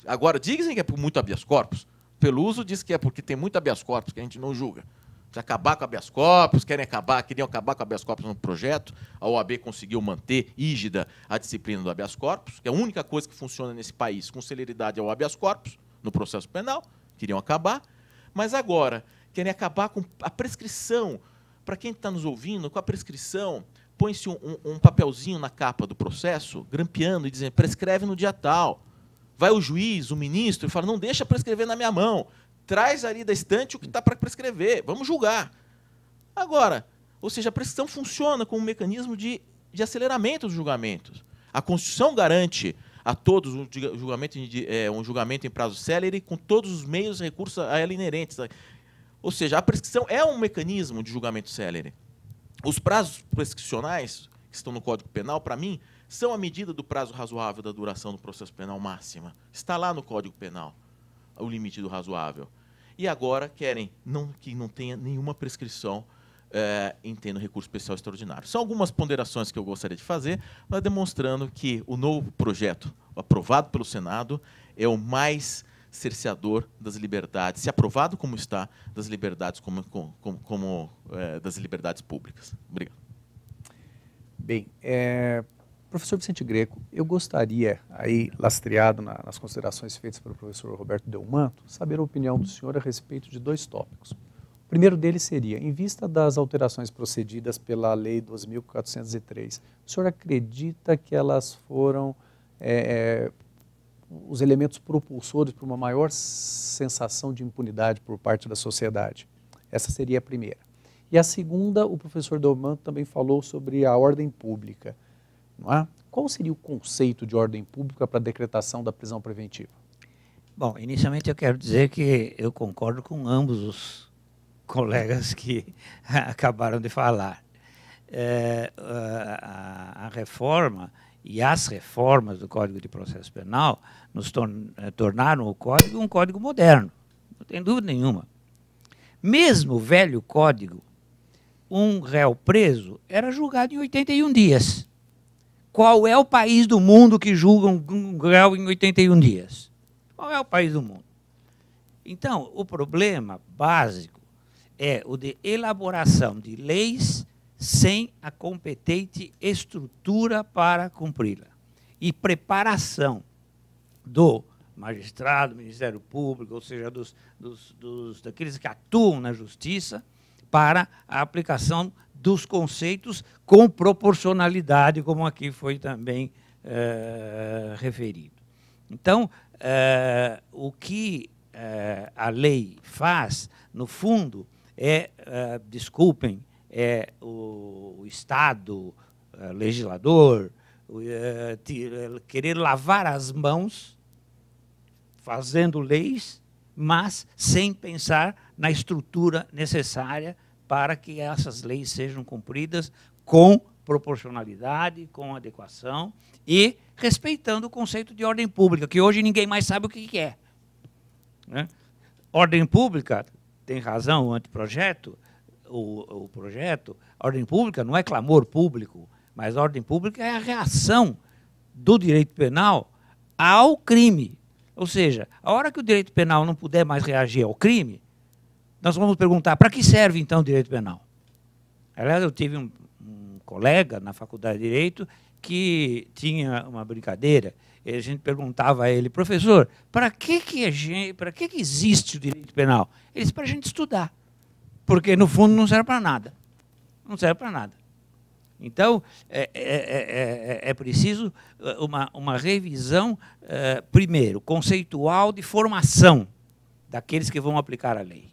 agora dizem que é por muito habeas corpus, Peluso diz que é porque tem muito habeas corpus que a gente não julga. Precisa acabar com habeas corpus, queriam acabar com habeas corpus no projeto, a OAB conseguiu manter rígida a disciplina do habeas corpus, que é a única coisa que funciona nesse país com celeridade é o habeas corpus, no processo penal, queriam acabar, mas agora querem acabar com a prescrição, para quem está nos ouvindo, com a prescrição põe-se um papelzinho na capa do processo, grampeando e dizendo, prescreve no dia tal. Vai o juiz, o ministro, e fala, não deixa prescrever na minha mão. Traz ali da estante o que está para prescrever. Vamos julgar. Agora, ou seja, a prescrição funciona como um mecanismo de aceleramento dos julgamentos. A Constituição garante a todos um julgamento em prazo célere com todos os meios e recursos a ela inerentes. Ou seja, a prescrição é um mecanismo de julgamento célere. Os prazos prescricionais, que estão no Código Penal, para mim, são a medida do prazo razoável da duração do processo penal máxima. Está lá no Código Penal, o limite do razoável. E agora querem que não tenha nenhuma prescrição em tendo recurso especial extraordinário. São algumas ponderações que eu gostaria de fazer, mas demonstrando que o novo projeto, aprovado pelo Senado, é o mais cerceador das liberdades, se aprovado como está, das liberdades das liberdades públicas. Obrigado. Bem, professor Vicente Greco, eu gostaria, aí lastreado nas considerações feitas pelo professor Roberto Delmanto, saber a opinião do senhor a respeito de 2 tópicos. O primeiro deles seria, em vista das alterações procedidas pela Lei 2.403, o senhor acredita que elas foram os elementos propulsores para uma maior sensação de impunidade por parte da sociedade? Essa seria a primeira. E a segunda, o professor Delmanto também falou sobre a ordem pública. Não é? Qual seria o conceito de ordem pública para a decretação da prisão preventiva? Bom, inicialmente eu quero dizer que eu concordo com ambos os colegas que acabaram de falar. A reforma e as reformas do Código de Processo Penal nos tornaram o Código um código moderno, não tem dúvida nenhuma. Mesmo o velho Código, um réu preso era julgado em 81 dias. Qual é o país do mundo que julga um réu em 81 dias? Qual é o país do mundo? Então, o problema básico é o de elaboração de leis sem a competente estrutura para cumpri-la. E preparação do magistrado, Ministério Público, ou seja, daqueles que atuam na justiça, para a aplicação dos conceitos com proporcionalidade, como aqui foi também referido. Então, o que a lei faz, no fundo, desculpem, o Estado legislador querer lavar as mãos fazendo leis, mas sem pensar na estrutura necessária para que essas leis sejam cumpridas com proporcionalidade, com adequação e respeitando o conceito de ordem pública, que hoje ninguém mais sabe o que é. Né? Ordem pública, tem razão o anteprojeto, o projeto, a ordem pública não é clamor público, mas a ordem pública é a reação do direito penal ao crime. Ou seja, a hora que o direito penal não puder mais reagir ao crime, nós vamos perguntar, para que serve, então, o direito penal? Aliás, eu tive um colega na Faculdade de Direito que tinha uma brincadeira, e a gente perguntava a ele, professor, para que existe o direito penal? Ele disse, para a gente estudar, porque, no fundo, não serve para nada. Não serve para nada. Então, é preciso uma revisão, primeiro, conceitual de formação daqueles que vão aplicar a lei,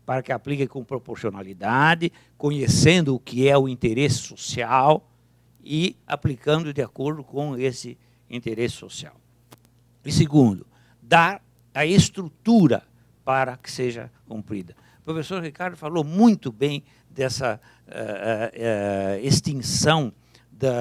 para que apliquem com proporcionalidade, conhecendo o que é o interesse social e aplicando de acordo com esse interesse social. E segundo, dar a estrutura para que seja cumprida. O professor Ricardo falou muito bem dessa extinção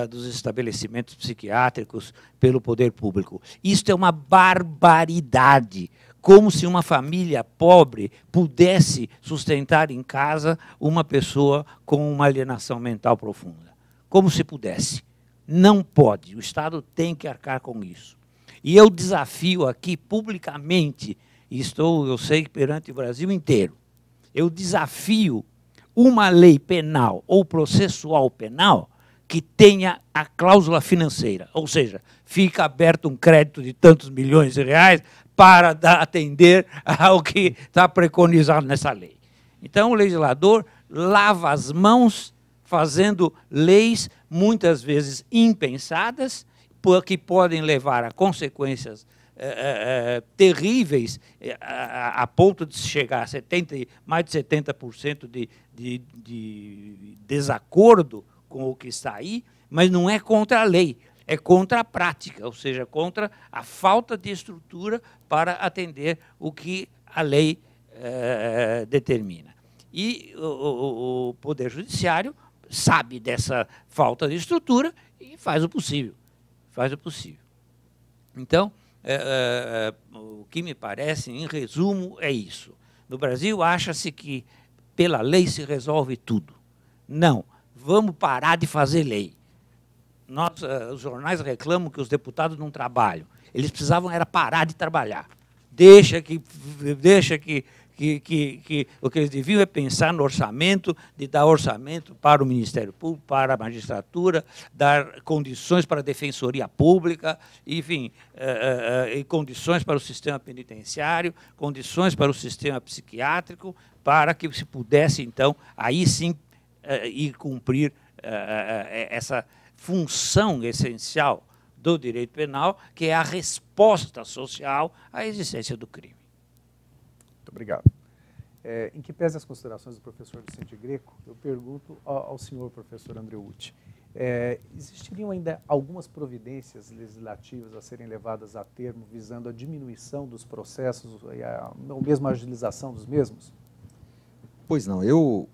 dos estabelecimentos psiquiátricos pelo poder público. Isto é uma barbaridade, como se uma família pobre pudesse sustentar em casa uma pessoa com uma alienação mental profunda. Como se pudesse. Não pode, o Estado tem que arcar com isso. E eu desafio aqui publicamente, e eu sei, perante o Brasil inteiro, eu desafio uma lei penal ou processual penal que tenha a cláusula financeira, ou seja, fica aberto um crédito de tantos milhões de reais para atender ao que está preconizado nessa lei. Então, o legislador lava as mãos fazendo leis muitas vezes impensadas, que podem levar a consequências terríveis, a ponto de chegar a mais de 70% de desacordo com o que está aí, mas não é contra a lei, é contra a prática, ou seja, contra a falta de estrutura para atender o que a lei determina. E o Poder Judiciário sabe dessa falta de estrutura e faz o possível. Faz o possível. Então, o que me parece, em resumo, é isso. No Brasil, acha-se que pela lei se resolve tudo. Não, vamos parar de fazer lei. Os jornais reclamam que os deputados não trabalham. Eles precisavam era parar de trabalhar. Deixa que o que eles deviam é pensar no orçamento, de dar orçamento para o Ministério Público, para a magistratura, dar condições para a Defensoria Pública, enfim, e condições para o sistema penitenciário, condições para o sistema psiquiátrico, para que se pudesse, então, aí sim, ir cumprir essa função essencial do direito penal, que é a resposta social à existência do crime. Muito obrigado. Em que pese as considerações do professor Vicente Greco, eu pergunto ao senhor professor Andreucci, existiriam ainda algumas providências legislativas a serem levadas a termo visando a diminuição dos processos ou mesmo a agilização dos mesmos? Pois não, eu,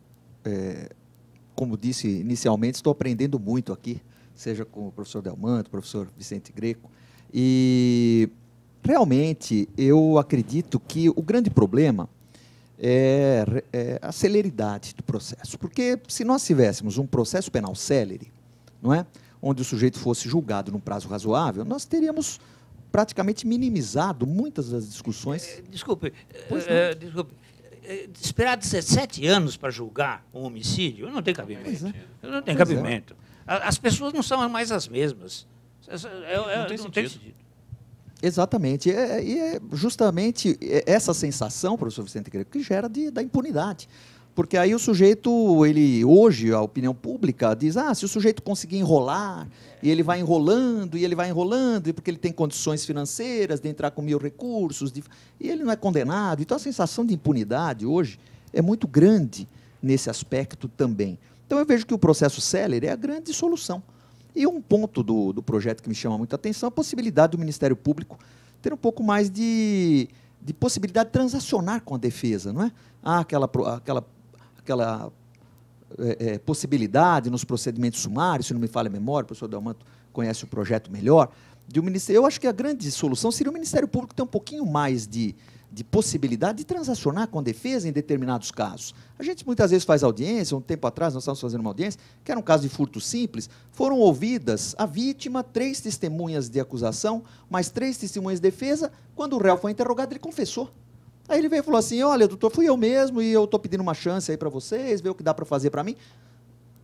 como disse inicialmente, estou aprendendo muito aqui, seja com o professor Delmanto, o professor Vicente Greco, e realmente eu acredito que o grande problema é a celeridade do processo, porque se nós tivéssemos um processo penal célere, não é, onde o sujeito fosse julgado num prazo razoável, nós teríamos praticamente minimizado muitas das discussões. Desculpe, esperar 17 anos para julgar um homicídio não tem cabimento. Não tem cabimento. As pessoas não são mais as mesmas. Não tem sentido. Exatamente. E é justamente essa sensação, professor Vicente Greco, que gera da impunidade. Porque aí o sujeito, hoje, a opinião pública diz, se o sujeito conseguir enrolar, e ele vai enrolando, e porque ele tem condições financeiras de entrar com 1000 recursos, e ele não é condenado. Então, a sensação de impunidade hoje é muito grande nesse aspecto também. Então, eu vejo que o processo célere é a grande solução. E um ponto do projeto que me chama muita atenção é a possibilidade do Ministério Público ter um pouco mais de possibilidade de transacionar com a defesa, não é? Aquela possibilidade nos procedimentos sumários, se não me falha a memória, o professor Delmanto conhece o projeto melhor, de um ministério. Eu acho que a grande solução seria o Ministério Público ter um pouquinho mais de possibilidade de transacionar com a defesa em determinados casos. A gente muitas vezes faz audiência, um tempo atrás nós estávamos fazendo uma audiência, que era um caso de furto simples, foram ouvidas a vítima, 3 testemunhas de acusação, mais 3 testemunhas de defesa, quando o réu foi interrogado, ele confessou. Aí ele veio e falou assim, olha, doutor, fui eu mesmo e eu estou pedindo uma chance aí para vocês, ver o que dá para fazer para mim.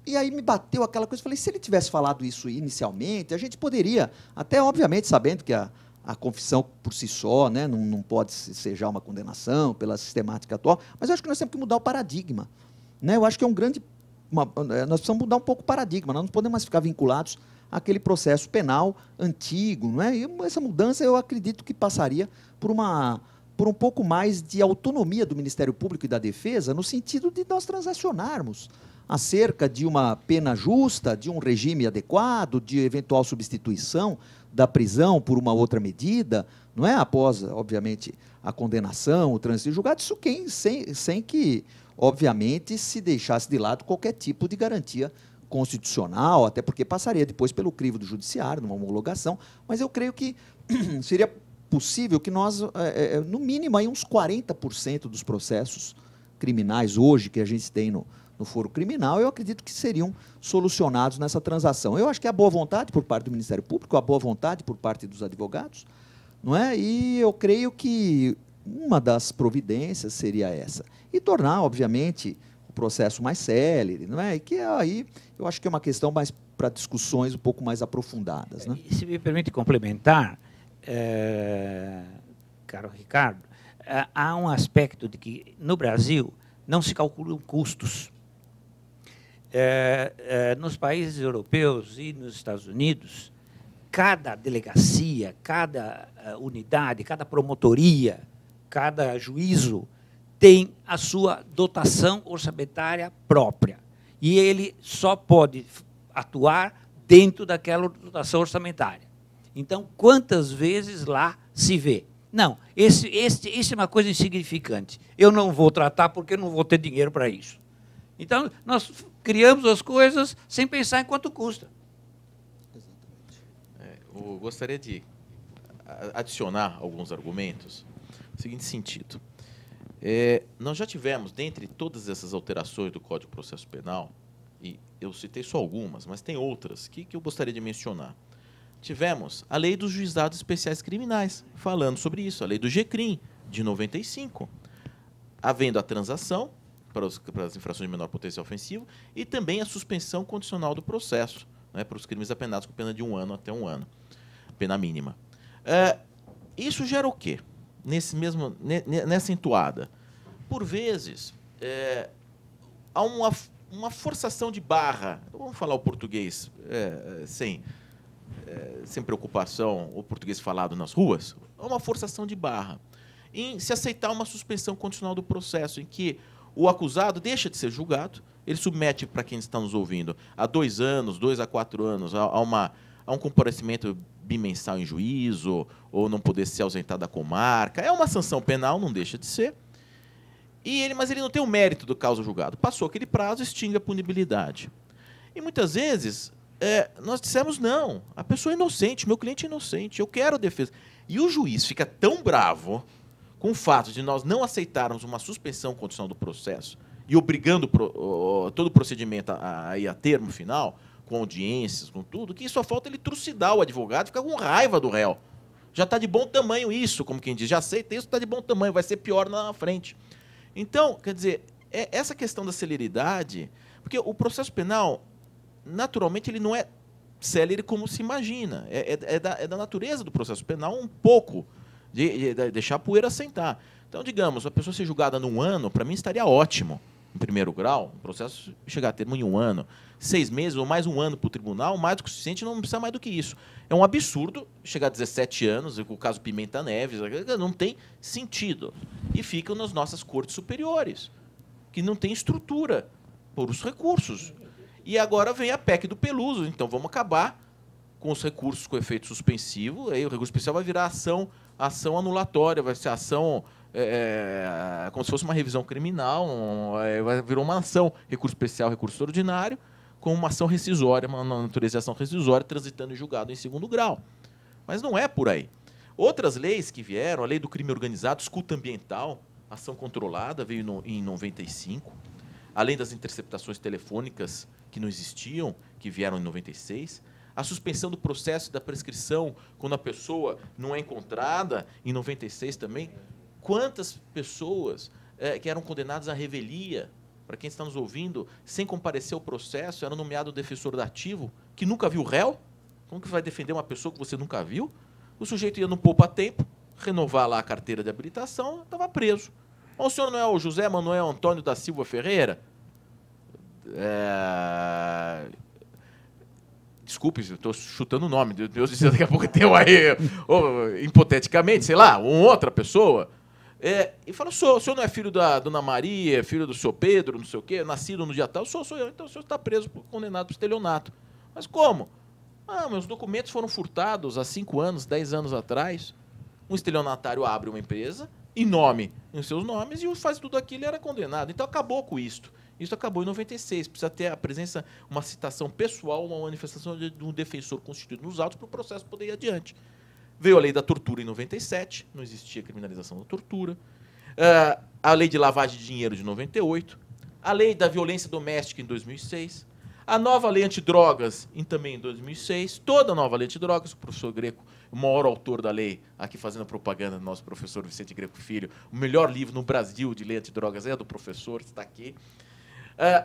E aí me bateu aquela coisa, falei, se ele tivesse falado isso inicialmente, a gente poderia, até obviamente sabendo que a confissão por si só, né, não pode ser já uma condenação pela sistemática atual, mas eu acho que nós temos que mudar o paradigma. Né? Eu acho que é nós precisamos mudar um pouco o paradigma, nós não podemos mais ficar vinculados àquele processo penal antigo. Não é? E essa mudança eu acredito que passaria por um pouco mais de autonomia do Ministério Público e da Defesa, no sentido de nós transacionarmos acerca de uma pena justa, de um regime adequado, de eventual substituição da prisão por uma outra medida, não é? Após, obviamente, a condenação, o trânsito de julgado, isso sem que, obviamente, se deixasse de lado qualquer tipo de garantia constitucional, até porque passaria depois pelo crivo do judiciário, numa homologação, mas eu creio que seria possível que nós, no mínimo, aí uns 40% dos processos criminais hoje que a gente tem no foro criminal, eu acredito que seriam solucionados nessa transação. Eu acho que há boa vontade por parte do Ministério Público, há boa vontade por parte dos advogados, não é? E eu creio que uma das providências seria essa. E tornar, obviamente, o processo mais célere, não é? E que aí eu acho que é uma questão mais para discussões um pouco mais aprofundadas. Né? Se me permite complementar, caro Ricardo, há um aspecto de que, no Brasil, não se calculam custos. nos países europeus e nos Estados Unidos, cada delegacia, cada unidade, cada promotoria, cada juízo tem a sua dotação orçamentária própria. E ele só pode atuar dentro daquela dotação orçamentária. Então, quantas vezes lá se vê? Não, isso é uma coisa insignificante. Eu não vou tratar porque eu não vou ter dinheiro para isso. Então, nós criamos as coisas sem pensar em quanto custa. Eu gostaria de adicionar alguns argumentos no seguinte sentido. Nós já tivemos, dentre todas essas alterações do Código de Processo Penal, e eu citei só algumas, mas tem outras que eu gostaria de mencionar. Tivemos a Lei dos Juizados Especiais Criminais, falando sobre isso, a Lei do GCRIM, de 95, havendo a transação para as infrações de menor potencial ofensivo e também a suspensão condicional do processo, né, para os crimes apenados com pena de 1 ano até 1 ano, pena mínima. Isso gera o quê? Nessa entoada? Por vezes, há uma forçação de barra, vamos falar o português sem preocupação, o português falado nas ruas, há uma forçação de barra em se aceitar uma suspensão condicional do processo, em que o acusado deixa de ser julgado, ele submete, para quem está nos ouvindo, a 2 anos, 2 a 4 anos, a um comparecimento bimensal em juízo, ou não poder se ausentar da comarca. É uma sanção penal, não deixa de ser. Mas ele não tem o mérito do causa julgado. Passou aquele prazo, extingue a punibilidade. E muitas vezes nós dissemos, não, a pessoa é inocente, meu cliente é inocente, eu quero a defesa. E o juiz fica tão bravo com o fato de nós não aceitarmos uma suspensão condicional do processo e obrigando todo o procedimento a ir a termo final, com audiências, com tudo, que só falta ele trucidar o advogado, ficar com raiva do réu. Já está de bom tamanho isso, como quem diz, já aceita isso, está de bom tamanho, vai ser pior na frente. Então, quer dizer, essa questão da celeridade, porque o processo penal, naturalmente, ele não é célere como se imagina. É da natureza do processo penal um pouco de deixar a poeira assentar. Então, digamos, a pessoa ser julgada num ano, para mim estaria ótimo, em primeiro grau, o processo chegar a termo em 1 ano. 6 meses ou mais 1 ano para o tribunal, mais do que o suficiente, não precisa mais do que isso. É um absurdo chegar a 17 anos, o caso Pimenta Neves, não tem sentido. E ficam nas nossas cortes superiores, que não tem estrutura por os recursos. E agora vem a PEC do Peluso, então vamos acabar com os recursos com efeito suspensivo, aí o recurso especial vai virar ação anulatória, vai ser ação como se fosse uma revisão criminal, virou uma ação, recurso especial, recurso ordinário, com uma ação rescisória, uma natureza de ação rescisória, transitando em julgado em 2º grau. Mas não é por aí. Outras leis que vieram, a lei do crime organizado, escuta ambiental, ação controlada, veio em 95, além das interceptações telefônicas que não existiam, que vieram em 96, a suspensão do processo e da prescrição quando a pessoa não é encontrada, em 96 também. Quantas pessoas que eram condenadas à revelia, para quem está nos ouvindo, sem comparecer ao processo, era nomeado defensor dativo, que nunca viu o réu? Como que vai defender uma pessoa que você nunca viu? O sujeito ia no poupa-tempo, renovar lá a carteira de habilitação, estava preso. O senhor não é o José Manuel Antônio da Silva Ferreira? Desculpe, estou chutando o nome, Deus disse, daqui a pouco tem aí, hipoteticamente, sei lá, outra pessoa. E fala, o senhor não é filho da Dona Maria, filho do senhor Pedro, não sei o quê, nascido no dia tal? Sou eu, então o senhor está preso, condenado por estelionato. Mas como? Meus documentos foram furtados há 5 anos, 10 anos atrás. Um estelionatário abre uma empresa, em seus nomes, e faz tudo aquilo e era condenado. Então acabou com isto. Isso acabou em 96. Precisa ter a presença, uma citação pessoal, uma manifestação de um defensor constituído nos autos para o processo poder ir adiante. Veio a lei da tortura em 97, não existia criminalização da tortura. A lei de lavagem de dinheiro de 98. A lei da violência doméstica em 2006. A nova lei antidrogas também em 2006. Toda a nova lei antidrogas, o professor Greco, o maior autor da lei, aqui fazendo propaganda do nosso professor Vicente Greco Filho, o melhor livro no Brasil de lei antidrogas é do professor, está aqui.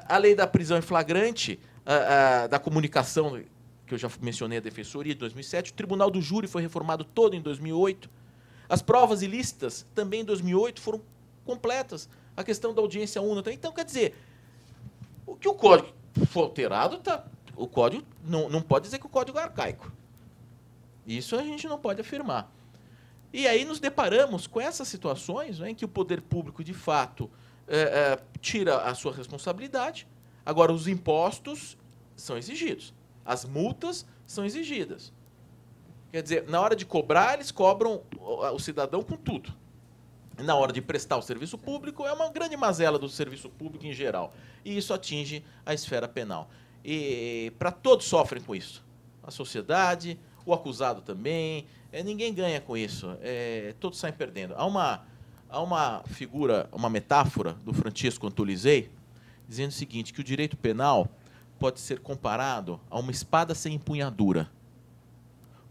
A lei da prisão em flagrante, da comunicação, que eu já mencionei, a defensoria, de 2007. O Tribunal do Júri foi reformado todo em 2008. As provas ilícitas, também em 2008, foram completas. A questão da audiência única. Então, quer dizer, o que o Código de for alterado, o código não pode dizer que o código é arcaico. Isso a gente não pode afirmar. E aí nos deparamos com essas situações, né, em que o poder público, de fato, tira a sua responsabilidade. Agora, os impostos são exigidos. As multas são exigidas. Quer dizer, na hora de cobrar, eles cobram o cidadão com tudo. Na hora de prestar o serviço público, é uma grande mazela do serviço público em geral. E isso atinge a esfera penal. E para todos sofrem com isso. A sociedade, o acusado também. Ninguém ganha com isso. Todos saem perdendo. Há uma figura, uma metáfora do Francisco Antolizei, dizendo o seguinte, que o direito penal pode ser comparado a uma espada sem empunhadura,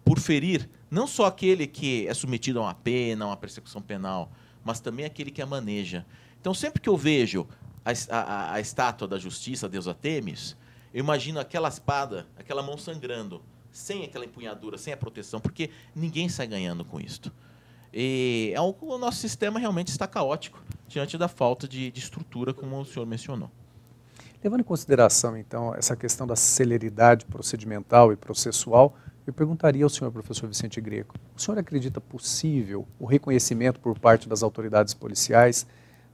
por ferir não só aquele que é submetido a uma pena, a uma persecução penal, mas também aquele que a maneja. Então, sempre que eu vejo a estátua da justiça, Deus a Temis, eu imagino aquela espada, aquela mão sangrando, sem aquela empunhadura, sem a proteção, porque ninguém sai ganhando com isto. E o nosso sistema realmente está caótico diante da falta de estrutura, como o senhor mencionou. Levando em consideração, então, essa questão da celeridade procedimental e processual, eu perguntaria ao senhor professor Vicente Greco, o senhor acredita possível o reconhecimento por parte das autoridades policiais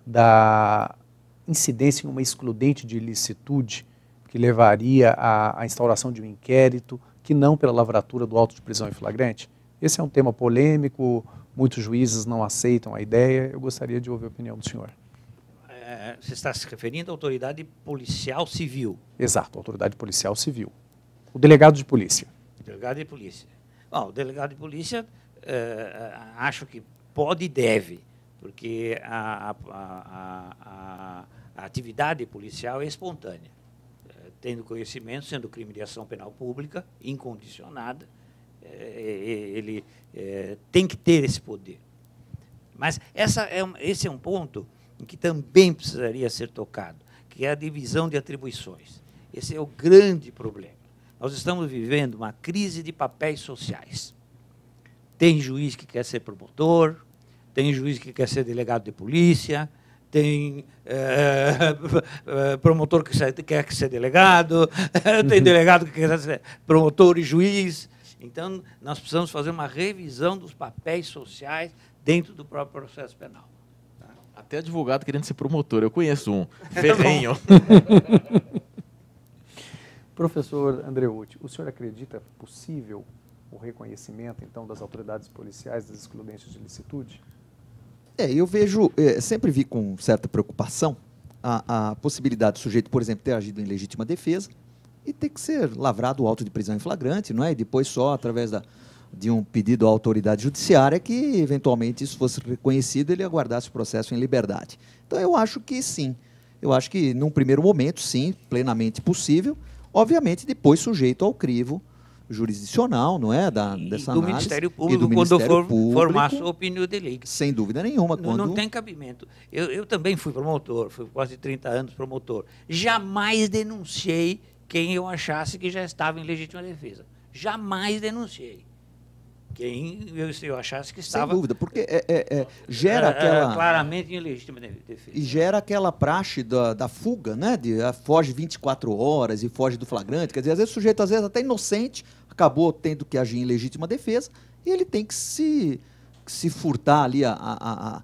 da incidência em uma excludente de ilicitude que levaria à instauração de um inquérito, que não pela lavratura do auto de prisão em flagrante? Esse é um tema polêmico, muitos juízes não aceitam a ideia, eu gostaria de ouvir a opinião do senhor. Você está se referindo à autoridade policial civil? Exato, autoridade policial civil. O delegado de polícia. Delegado de polícia. Bom, o delegado de polícia, acho que pode e deve, porque a atividade policial é espontânea. Tendo conhecimento, sendo crime de ação penal pública, incondicionada, ele tem que ter esse poder. Mas esse é um ponto em que também precisaria ser tocado, que é a divisão de atribuições. Esse é o grande problema. Nós estamos vivendo uma crise de papéis sociais. Tem juiz que quer ser promotor, tem juiz que quer ser delegado de polícia, tem promotor que quer ser delegado, tem delegado que quer ser promotor e juiz. Então, nós precisamos fazer uma revisão dos papéis sociais dentro do próprio processo penal. Até advogado querendo ser promotor, eu conheço um, ferrenho. Professor Andreucci, o senhor acredita possível o reconhecimento, então, das autoridades policiais das excludentes de ilicitude? Eu vejo, sempre vi com certa preocupação a possibilidade do sujeito, por exemplo, ter agido em legítima defesa e ter que ser lavrado o auto de prisão em flagrante, não é? E depois só através de um pedido à autoridade judiciária que, eventualmente, isso fosse reconhecido, ele aguardasse o processo em liberdade. Então, eu acho que sim. Eu acho que, num primeiro momento, sim, plenamente possível, obviamente, depois sujeito ao crivo jurisdicional, não é? Dessa do análise. Ministério Público, do quando Ministério for Público, formar sua opinião de lei. Sem dúvida nenhuma. Não tem cabimento. Eu também fui promotor, fui quase 30 anos promotor. Jamais denunciei quem eu achasse que já estava em legítima defesa. Jamais denunciei. Quem eu achasse que estava... Sem dúvida, porque gera aquela... claramente em legítima defesa. E gera aquela praxe da fuga, né? Foge 24 horas e foge do flagrante. Quer dizer, às vezes o sujeito, até inocente, acabou tendo que agir em legítima defesa e ele tem que se furtar ali a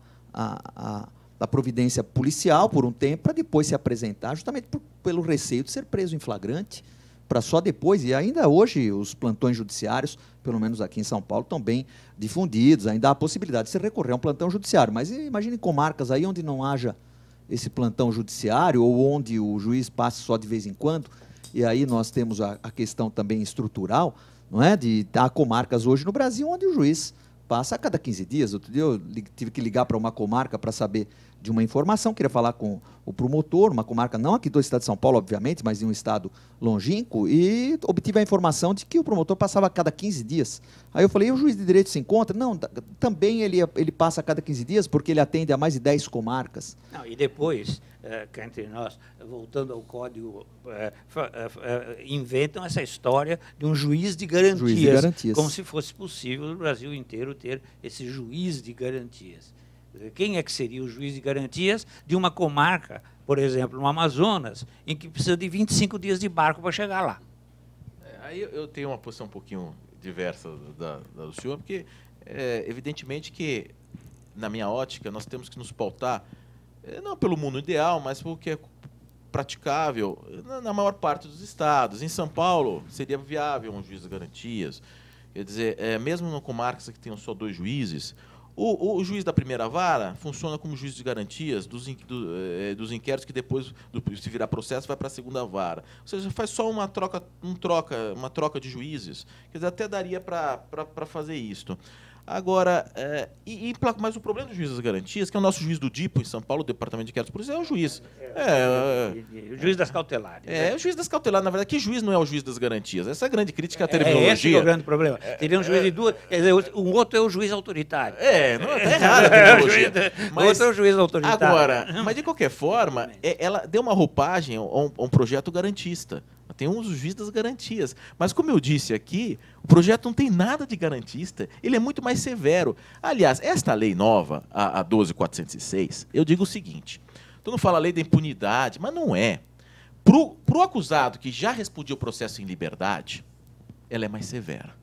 providência policial por um tempo para depois se apresentar, justamente pelo receio de ser preso em flagrante, para só depois, e ainda hoje os plantões judiciários, pelo menos aqui em São Paulo, estão bem difundidos, ainda há a possibilidade de se recorrer a um plantão judiciário, mas imagine comarcas aí onde não haja esse plantão judiciário ou onde o juiz passe só de vez em quando, e aí nós temos a questão também estrutural, não é? Há comarcas hoje no Brasil onde o juiz passa a cada 15 dias. Outro dia eu tive que ligar para uma comarca para saber de uma informação, queria falar com o promotor, uma comarca não aqui do estado de São Paulo, obviamente, mas de um estado longínquo, e obtive a informação de que o promotor passava a cada 15 dias. Aí eu falei, e o juiz de direito se encontra? Não, também ele passa a cada 15 dias, porque ele atende a mais de 10 comarcas. Não, e depois, cá entre nós, voltando ao código, inventam essa história de um juiz de garantias, como se fosse possível no Brasil inteiro ter esse juiz de garantias. Quem é que seria o juiz de garantias de uma comarca, por exemplo, no Amazonas, em que precisa de 25 dias de barco para chegar lá? Aí eu tenho uma posição um pouquinho diversa do senhor, porque, evidentemente que, na minha ótica, nós temos que nos pautar, não pelo mundo ideal, mas pelo que é praticável na maior parte dos estados. Em São Paulo, seria viável um juiz de garantias. Quer dizer, mesmo em comarcas que tenham só 2 juízes, o juiz da primeira vara funciona como juiz de garantias dos inquéritos que depois, se virar processo, vai para a segunda vara. Ou seja, faz só uma troca de juízes. Quer dizer, até daria para fazer isto. Agora, mas o problema do juiz das garantias, que é o nosso juiz do DIPO em São Paulo, o Departamento de Inquéritos Policiais, é o juiz. O juiz das cautelares. O juiz das cautelares. Na verdade, que juiz não é o juiz das garantias? Essa é a grande crítica à terminologia. Esse é o grande problema. Teria um juiz de duas... Quer dizer, o outro é o juiz autoritário. Não é errado a terminologia. O outro é o juiz autoritário. Agora, mas de qualquer forma, ela deu uma roupagem a um projeto garantista. Tem uns juízes das garantias. Mas, como eu disse aqui, o projeto não tem nada de garantista. Ele é muito mais severo. Aliás, esta lei nova, a 12.406, eu digo o seguinte. Tu não fala lei da impunidade, mas não é. Para o acusado que já respondia o processo em liberdade, ela é mais severa.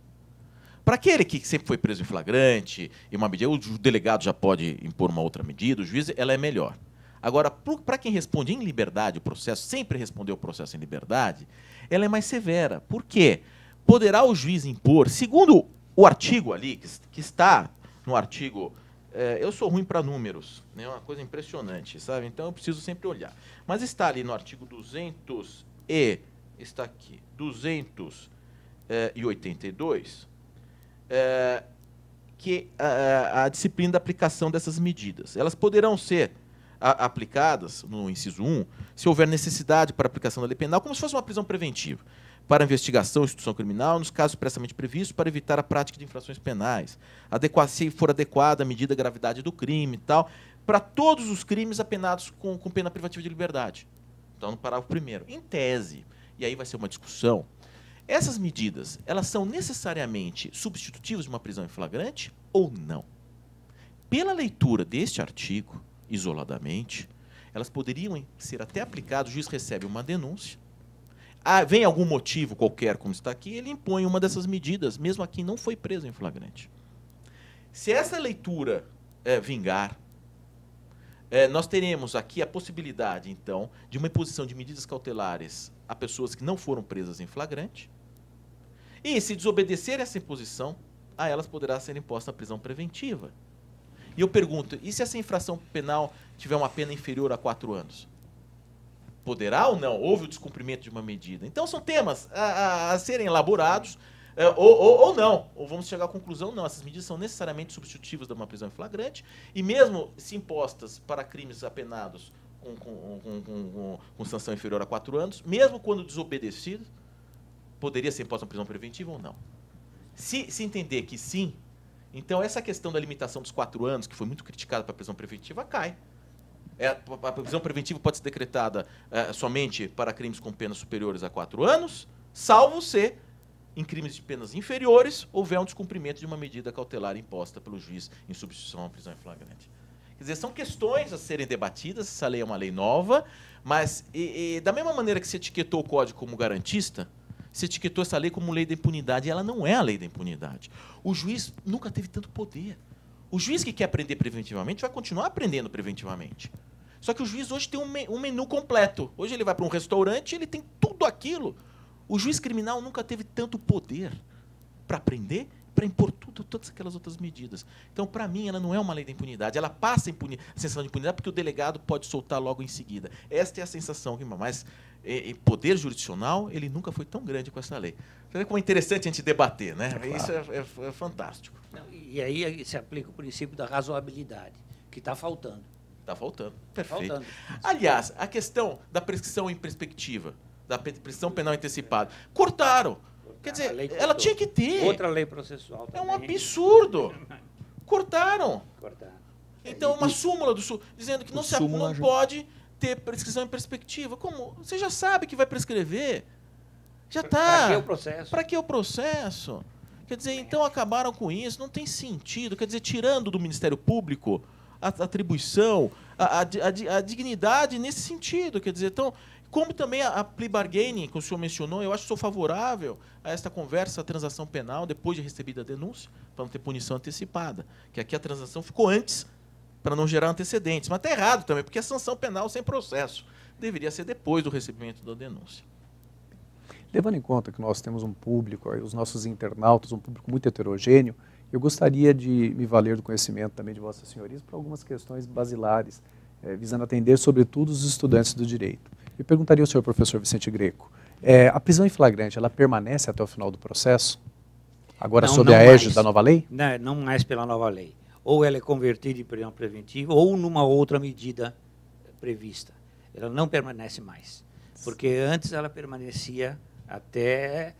Para aquele que sempre foi preso em flagrante, e uma medida, o delegado já pode impor uma outra medida, o juiz, ela é melhor. Agora, para quem responde em liberdade o processo, sempre respondeu o processo em liberdade, ela é mais severa. Por quê? Poderá o juiz impor, segundo o artigo ali, que está no artigo... eu sou ruim para números, é uma coisa impressionante, sabe? Então eu preciso sempre olhar. Mas está ali no artigo 282, que a disciplina da aplicação dessas medidas. Elas poderão ser aplicadas, no inciso 1, se houver necessidade para a aplicação da lei penal, como se fosse uma prisão preventiva, para investigação e instrução criminal, nos casos expressamente previstos, para evitar a prática de infrações penais, se for adequada a medida da gravidade do crime e tal, para todos os crimes apenados com pena privativa de liberdade. Então, no parágrafo 1º. Em tese, e aí vai ser uma discussão, essas medidas, elas são necessariamente substitutivas de uma prisão em flagrante ou não? Pela leitura deste artigo, isoladamente, elas poderiam ser até aplicadas, o juiz recebe uma denúncia, vem algum motivo qualquer, como está aqui, ele impõe uma dessas medidas, mesmo a quem não foi preso em flagrante. Se essa leitura vingar, nós teremos aqui a possibilidade, então, de uma imposição de medidas cautelares a pessoas que não foram presas em flagrante, e, se desobedecer essa imposição, a elas poderá ser imposta a prisão preventiva. E eu pergunto, e se essa infração penal tiver uma pena inferior a 4 anos? Poderá ou não? Houve o descumprimento de uma medida. Então, são temas a serem elaborados, ou não. Ou vamos chegar à conclusão, não. Essas medidas são necessariamente substitutivas de uma prisão em flagrante, e mesmo se impostas para crimes apenados com sanção inferior a 4 anos, mesmo quando desobedecido, poderia ser imposta uma prisão preventiva ou não. Se entender que sim, então essa questão da limitação dos 4 anos, que foi muito criticada para a prisão preventiva, cai. A prisão preventiva pode ser decretada somente para crimes com penas superiores a 4 anos, salvo se, em crimes de penas inferiores, houver um descumprimento de uma medida cautelar imposta pelo juiz em substituição à prisão em flagrante. Quer dizer, são questões a serem debatidas, essa lei é uma lei nova, mas da mesma maneira que se etiquetou o Código como garantista, se etiquetou essa lei como lei da impunidade, e ela não é a lei da impunidade. O juiz nunca teve tanto poder. O juiz que quer aprender preventivamente vai continuar aprendendo preventivamente. Só que o juiz hoje tem um menu completo. Hoje ele vai para um restaurante e ele tem tudo aquilo. O juiz criminal nunca teve tanto poder para aprender, para impor todas aquelas outras medidas. Então, para mim, ela não é uma lei da impunidade. Ela passa a sensação de impunidade porque o delegado pode soltar logo em seguida. Esta é a sensação. Mas poder jurisdicional, ele nunca foi tão grande com essa lei. Você vê como é interessante a gente debater, né? Claro. Isso é fantástico. E aí se aplica o princípio da razoabilidade, que está faltando. Está faltando. Perfeito. Faltando. Aliás, a questão da prescrição em perspectiva, da prescrição penal antecipada, cortaram. Quer dizer, ela tinha que ter. Outra lei processual também. É um absurdo. Cortaram. Cortaram. Então, uma súmula do Sul dizendo que não pode ter prescrição em perspectiva. Como? Você já sabe que vai prescrever. Já está. Para que o processo? Para que o processo? Quer dizer, então acabaram com isso. Não tem sentido. Quer dizer, tirando do Ministério Público a atribuição, a dignidade nesse sentido. Quer dizer, então, como também a plea bargaining, que o senhor mencionou, eu acho que sou favorável a esta conversa, a transação penal, depois de recebida a denúncia, para não ter punição antecipada. Que aqui a transação ficou antes, para não gerar antecedentes. Mas está errado também, porque a sanção penal sem processo deveria ser depois do recebimento da denúncia. Levando em conta que nós temos um público, os nossos internautas, um público muito heterogêneo, eu gostaria de me valer do conhecimento também de Vossas Senhorias para algumas questões basilares, visando atender, sobretudo, os estudantes do direito. Eu perguntaria ao senhor professor Vicente Greco, a prisão em flagrante, ela permanece até o final do processo? Agora, Não, sob não a égide mais. da nova lei? Não mais pela nova lei. Ou ela é convertida em prisão preventiva, ou numa outra medida prevista. Ela não permanece mais. Porque antes ela permanecia até,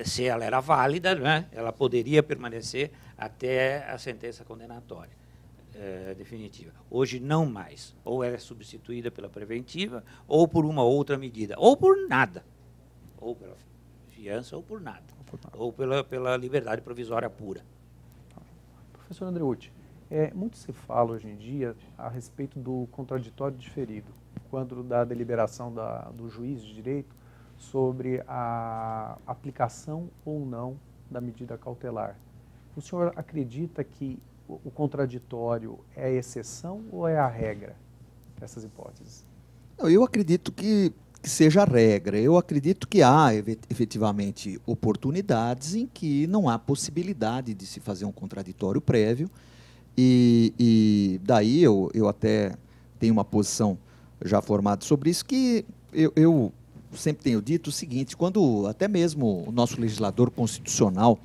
se ela era válida, né, ela poderia permanecer até a sentença condenatória definitiva. Hoje não mais. Ou ela é substituída pela preventiva, ou por uma outra medida, ou por nada. Ou pela fiança, ou por nada. Ou pela liberdade provisória pura. Professor Andreucci, muito se fala hoje em dia a respeito do contraditório diferido, quando da deliberação do juiz de direito sobre a aplicação ou não da medida cautelar. O senhor acredita que o contraditório é a exceção ou é a regra dessas hipóteses? Eu acredito que seja a regra. Eu acredito que há, efetivamente, oportunidades em que não há possibilidade de se fazer um contraditório prévio. E daí eu até tenho uma posição já formada sobre isso, que eu sempre tenho dito o seguinte: quando até mesmo o nosso legislador constitucional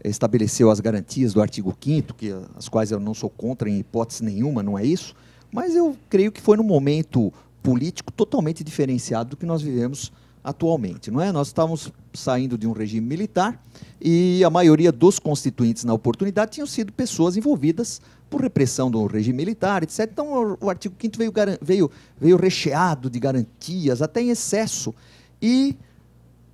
estabeleceu as garantias do artigo 5º, as quais eu não sou contra em hipótese nenhuma, não é isso, mas eu creio que foi num momento político totalmente diferenciado do que nós vivemos atualmente, não é? Nós estávamos saindo de um regime militar e a maioria dos constituintes na oportunidade tinham sido pessoas envolvidas por repressão do regime militar, etc. Então o artigo 5º veio recheado de garantias, até em excesso, e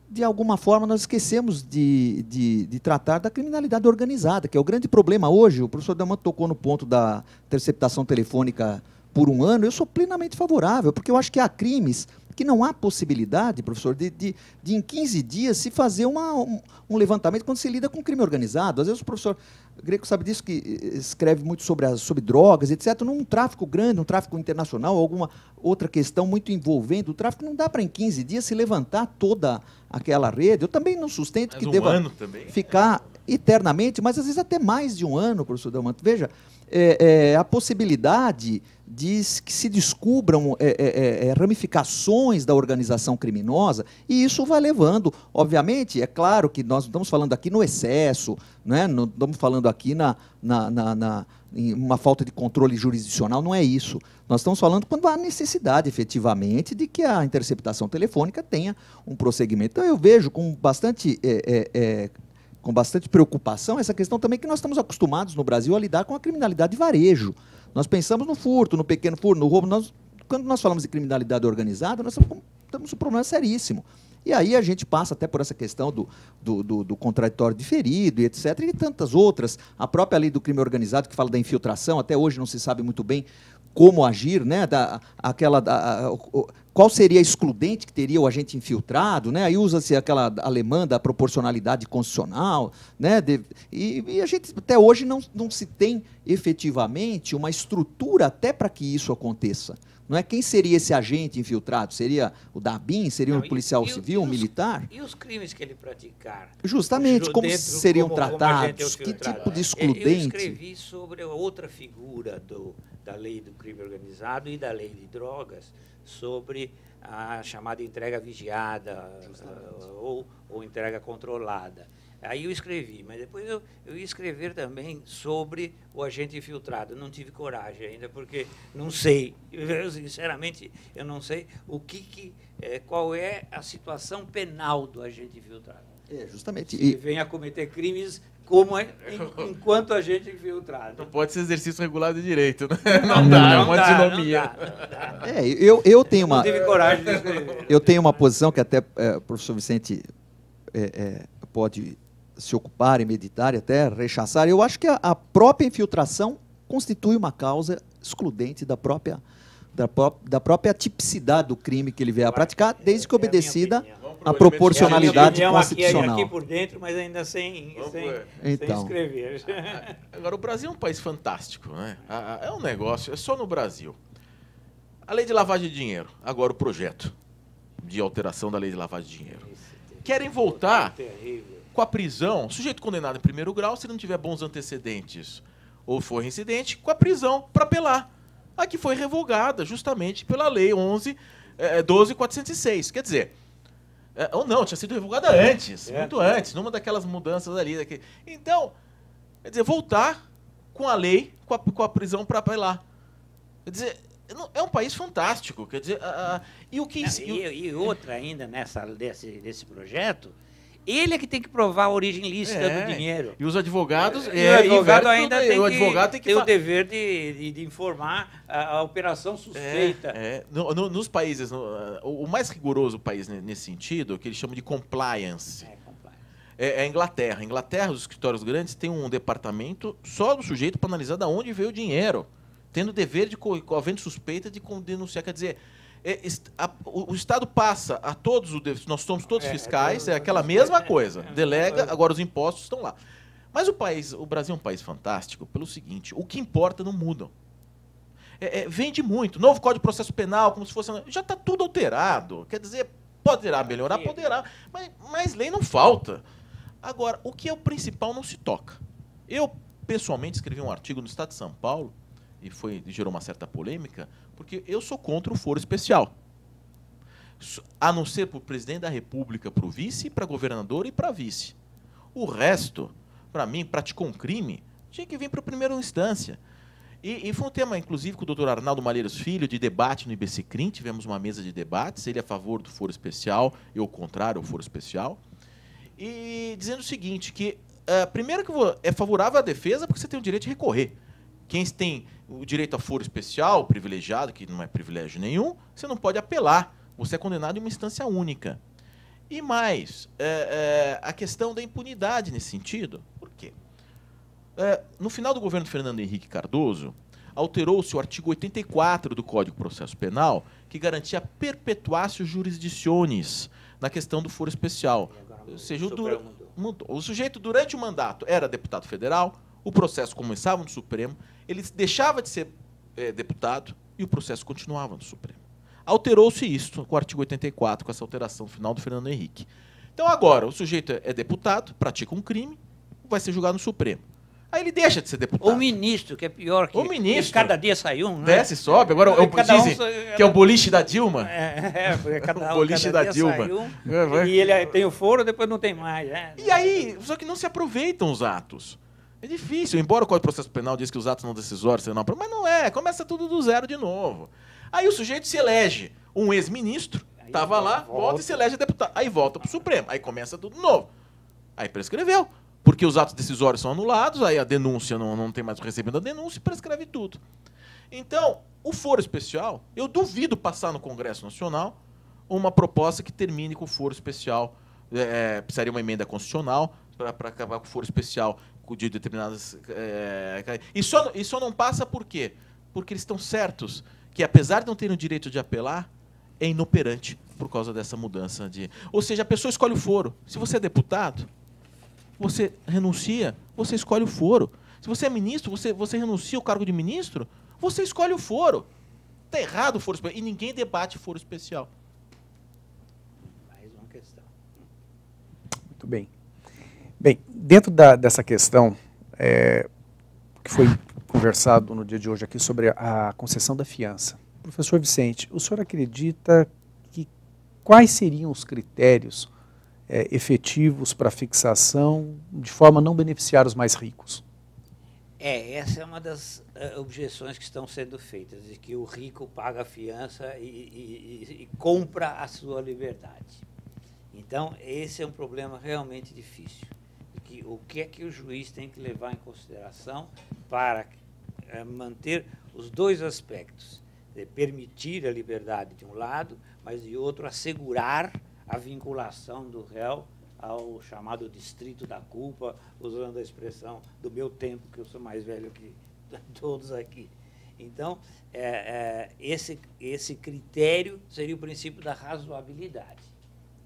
de alguma forma nós esquecemos de tratar da criminalidade organizada, que é o grande problema hoje. O professor Delmanto tocou no ponto da interceptação telefônica por 1 ano. Eu sou plenamente favorável, porque eu acho que há crimes que não há possibilidade, professor, de em 15 dias se fazer um levantamento quando se lida com crime organizado. Às vezes o professor Greco sabe disso, que escreve muito sobre drogas, etc. Num tráfico grande, um tráfico internacional, alguma outra questão muito envolvendo o tráfico, não dá para em 15 dias se levantar toda aquela rede. Eu também não sustento que deva ficar eternamente, mas às vezes até mais de 1 ano, professor Delmanto. Veja, a possibilidade de que se descubram ramificações da organização criminosa, e isso vai levando, obviamente, é claro que nós não estamos falando aqui no excesso, né? Não estamos falando aqui em uma falta de controle jurisdicional, não é isso. Nós estamos falando quando há necessidade, efetivamente, de que a interceptação telefônica tenha um prosseguimento. Então, eu vejo com bastante preocupação essa questão também, que nós estamos acostumados no Brasil a lidar com a criminalidade de varejo. Nós pensamos no furto, no pequeno furto, no roubo. Quando nós falamos de criminalidade organizada, nós temos um problema seríssimo. E aí a gente passa até por essa questão do contraditório diferido, e etc., e tantas outras. A própria lei do crime organizado, que fala da infiltração, até hoje não se sabe muito bem como agir, né? Qual seria a excludente que teria o agente infiltrado, né? Aí usa-se aquela alemã da proporcionalidade constitucional, né? E a gente até hoje não se tem efetivamente uma estrutura até para que isso aconteça. Não é? Quem seria esse agente infiltrado? Seria o da ABIN? Seria um policial civil, um militar? E os crimes que ele praticar? Justamente, como seriam tratados? Que tipo de excludente? Eu escrevi sobre outra figura da lei do crime organizado e da lei de drogas, sobre a chamada entrega vigiada ou entrega controlada. Aí eu escrevi, mas depois eu ia escrever também sobre o agente infiltrado. Não tive coragem ainda, porque não sei, sinceramente, eu não sei qual é a situação penal do agente infiltrado. Justamente. Se ele vem a cometer crimes enquanto agente infiltrado. Não pode ser exercício regulado de direito, né? Não dá, é uma antinomia. Eu tenho uma... Não tive coragem de escrever. Eu tenho uma posição que até o professor Vicente pode se ocupar e meditar e até rechaçar. Eu acho que a própria infiltração constitui uma causa excludente da própria tipicidade do crime que ele vier a praticar, desde que obedecida a proporcionalidade constitucional. Aqui por dentro, mas ainda sem escrever. Agora, o Brasil é um país fantástico, né? É um negócio, é só no Brasil. A lei de lavagem de dinheiro, agora o projeto de alteração da lei de lavagem de dinheiro. Querem voltar com a prisão, sujeito condenado em primeiro grau, se não tiver bons antecedentes ou for reincidente, com a prisão para apelar. A que foi revogada justamente pela lei 12.406. Quer dizer, ou não, tinha sido revogada antes, muito antes, numa daquelas mudanças ali. Então, quer dizer, voltar com a lei, com a prisão para apelar. Quer dizer, é um país fantástico. Quer dizer, e outra ainda desse projeto, ele é que tem que provar a origem lícita do dinheiro. E os advogados... o advogado ainda tem que ter o dever de informar a operação suspeita. Nos países... o mais rigoroso país nesse sentido, que eles chamam de compliance, é a Inglaterra. A Inglaterra, os escritórios grandes, têm um departamento só do sujeito para analisar de onde veio o dinheiro, tendo o dever de, havendo suspeita, de denunciar. Quer dizer... o Estado passa a todos, nós somos todos fiscais, é aquela mesma coisa, delega, agora os impostos estão lá. Mas o Brasil é um país fantástico pelo seguinte, o que importa não muda. Vende muito, novo Código de Processo Penal, como se fosse... Já está tudo alterado, quer dizer, poderá melhorar, poderá, mas lei não falta. Agora, o que é o principal não se toca. Eu, pessoalmente, escrevi um artigo no Estado de São Paulo, e gerou uma certa polêmica, porque eu sou contra o foro especial. A não ser para o presidente da República, para o vice, para governador e para vice. O resto, para mim, praticou um crime, tinha que vir para a primeira instância. E foi um tema, inclusive, com o doutor Arnaldo Malheiros Filho, de debate no IBCCRIM, tivemos uma mesa de debates, ele a favor do foro especial, eu contrário ao foro especial, e dizendo o seguinte, que primeiro que é favorável à defesa porque você tem o direito de recorrer. Quem tem o direito a foro especial, privilegiado, que não é privilégio nenhum, você não pode apelar. Você é condenado em uma instância única. E mais, a questão da impunidade nesse sentido. Por quê? No final do governo Fernando Henrique Cardoso, alterou-se o artigo 84 do Código de Processo Penal, que garantia perpetuatio jurisdicionis na questão do foro especial. Ou seja, o sujeito, durante o mandato, era deputado federal, o processo começava no Supremo, ele deixava de ser deputado e o processo continuava no Supremo. Alterou-se isso com o artigo 84, com essa alteração final do Fernando Henrique. Então, agora, o sujeito é deputado, pratica um crime, vai ser julgado no Supremo. Aí ele deixa de ser deputado. O ministro, que é pior que... O ministro. Cada dia sai um, né? Desce e sobe. Agora dizem que é o boliche da Dilma. Cada o boliche da Dilma. E ele tem o foro, depois não tem mais. E aí, só que não se aproveitam os atos. É difícil, embora o Código de Processo Penal diz que os atos não decisórios serão aprovados, mas não é, começa tudo do zero de novo. Aí o sujeito se elege, um ex-ministro, estava lá, volta e se elege deputado. Aí volta para o Supremo, aí começa tudo novo. Aí prescreveu, porque os atos decisórios são anulados, aí a denúncia não tem mais o recebimento da denúncia e prescreve tudo. Então, o foro especial, eu duvido passar no Congresso Nacional uma proposta que termine com o foro especial, precisaria uma emenda constitucional para acabar com o foro especial de determinadas... E só não passa por quê? Porque eles estão certos que, apesar de não terem o direito de apelar, é inoperante por causa dessa mudança de... Ou seja, a pessoa escolhe o foro. Se você é deputado, você renuncia, você escolhe o foro. Se você é ministro, você renuncia ao cargo de ministro, você escolhe o foro. Está errado o foro especial. E ninguém debate foro especial. Mais uma questão. Muito bem. Bem, dentro dessa questão que foi conversado no dia de hoje aqui sobre a concessão da fiança, professor Vicente, o senhor acredita que quais seriam os critérios efetivos para fixação de forma a não beneficiar os mais ricos? Essa é uma das objeções que estão sendo feitas, de que o rico paga a fiança e compra a sua liberdade. Então, esse é um problema realmente difícil. O que é que o juiz tem que levar em consideração para manter os dois aspectos, de permitir a liberdade de um lado, mas de outro assegurar a vinculação do réu ao chamado distrito da culpa, usando a expressão do meu tempo, que eu sou mais velho que todos aqui. Então, esse critério seria o princípio da razoabilidade.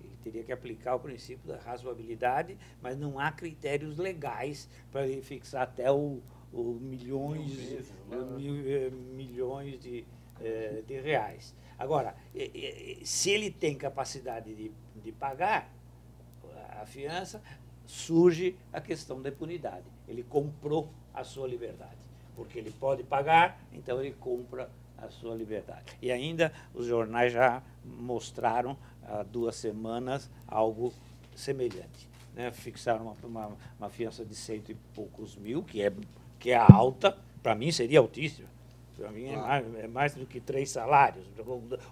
Ele teria que aplicar o princípio da razoabilidade, mas não há critérios legais para ele fixar até o milhões de reais. Agora, se ele tem capacidade de pagar a fiança, surge a questão da impunidade. Ele comprou a sua liberdade, porque ele pode pagar, então ele compra a sua liberdade. E ainda os jornais já mostraram há 2 semanas algo semelhante, né? Fixaram uma fiança de 100 e poucos mil, que é alta, para mim seria altíssima. Para mim é mais do que 3 salários,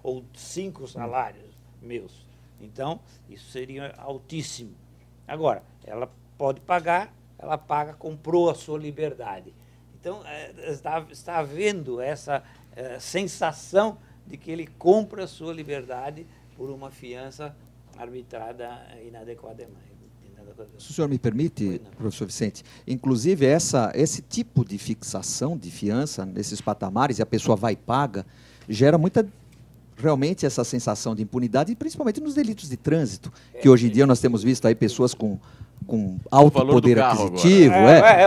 ou 5 salários meus. Então, isso seria altíssimo. Agora, ela pode pagar, ela paga, comprou a sua liberdade. Então, está havendo essa sensação de que ele compra a sua liberdade por uma fiança arbitrada inadequadamente. Se o senhor me permite, professor Vicente, inclusive esse tipo de fixação de fiança nesses patamares, e a pessoa vai e paga, gera realmente essa sensação de impunidade, principalmente nos delitos de trânsito, que hoje em dia nós temos visto aí pessoas com alto poder aquisitivo,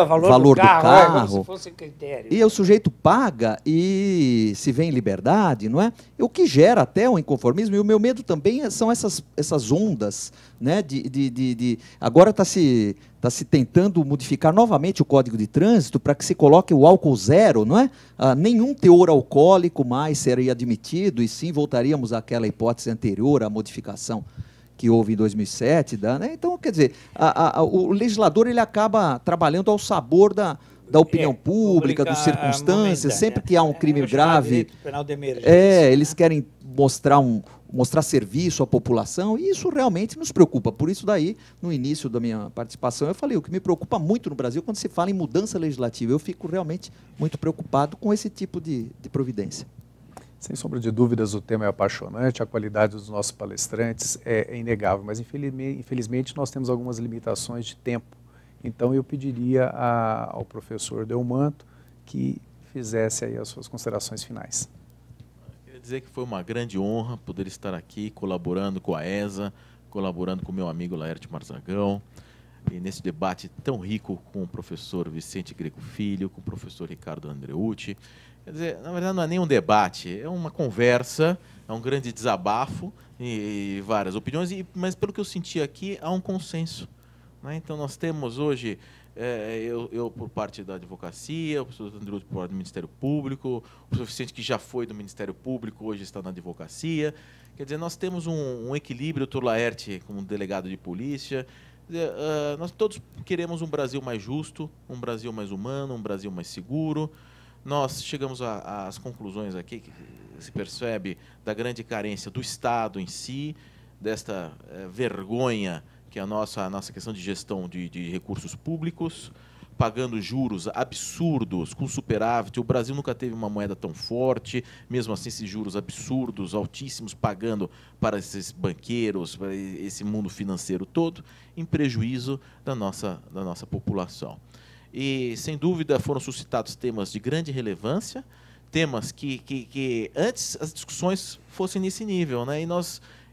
o valor do carro, como se fosse critério. E o sujeito paga e se vê em liberdade, não é? O que gera até o inconformismo, e o meu medo também são essas ondas, né? Agora está se tentando modificar novamente o Código de Trânsito para que se coloque o álcool zero, não é? Nenhum teor alcoólico mais seria admitido, e sim voltaríamos àquela hipótese anterior à modificação que houve em 2007, né? Então, quer dizer, o legislador ele acaba trabalhando ao sabor da opinião pública, das circunstâncias, sempre que há um crime grave, penal de emergência, eles querem mostrar serviço à população, e isso realmente nos preocupa. Por isso daí, no início da minha participação, eu falei, o que me preocupa muito no Brasil, quando se fala em mudança legislativa, eu fico realmente muito preocupado com esse tipo de providência. Sem sombra de dúvidas, o tema é apaixonante, a qualidade dos nossos palestrantes é inegável, mas infelizmente nós temos algumas limitações de tempo. Então eu pediria ao professor Delmanto que fizesse aí as suas considerações finais. Queria dizer que foi uma grande honra poder estar aqui colaborando com a ESA, colaborando com o meu amigo Laerte Marzagão, e nesse debate tão rico com o professor Vicente Greco Filho, com o professor Ricardo Andreucci. Quer dizer, na verdade não é nem um debate, é uma conversa, é um grande desabafo e várias opiniões, mas pelo que eu senti aqui, há um consenso, né? Então nós temos hoje, eu por parte da advocacia, o professor Andreucci por parte do Ministério Público, o professor Vicente, que já foi do Ministério Público, hoje está na advocacia. Quer dizer, nós temos um equilíbrio, o Dr. Laerte como delegado de polícia. Nós todos queremos um Brasil mais justo, um Brasil mais humano, um Brasil mais seguro. Nós chegamos às conclusões aqui, que se percebe da grande carência do Estado em si, desta vergonha que é a nossa questão de gestão de recursos públicos, pagando juros absurdos, com superávit. O Brasil nunca teve uma moeda tão forte, mesmo assim esses juros absurdos, altíssimos, pagando para esses banqueiros, para esse mundo financeiro todo, em prejuízo da nossa população. E, sem dúvida, foram suscitados temas de grande relevância, temas que antes as discussões fossem nesse nível, né? E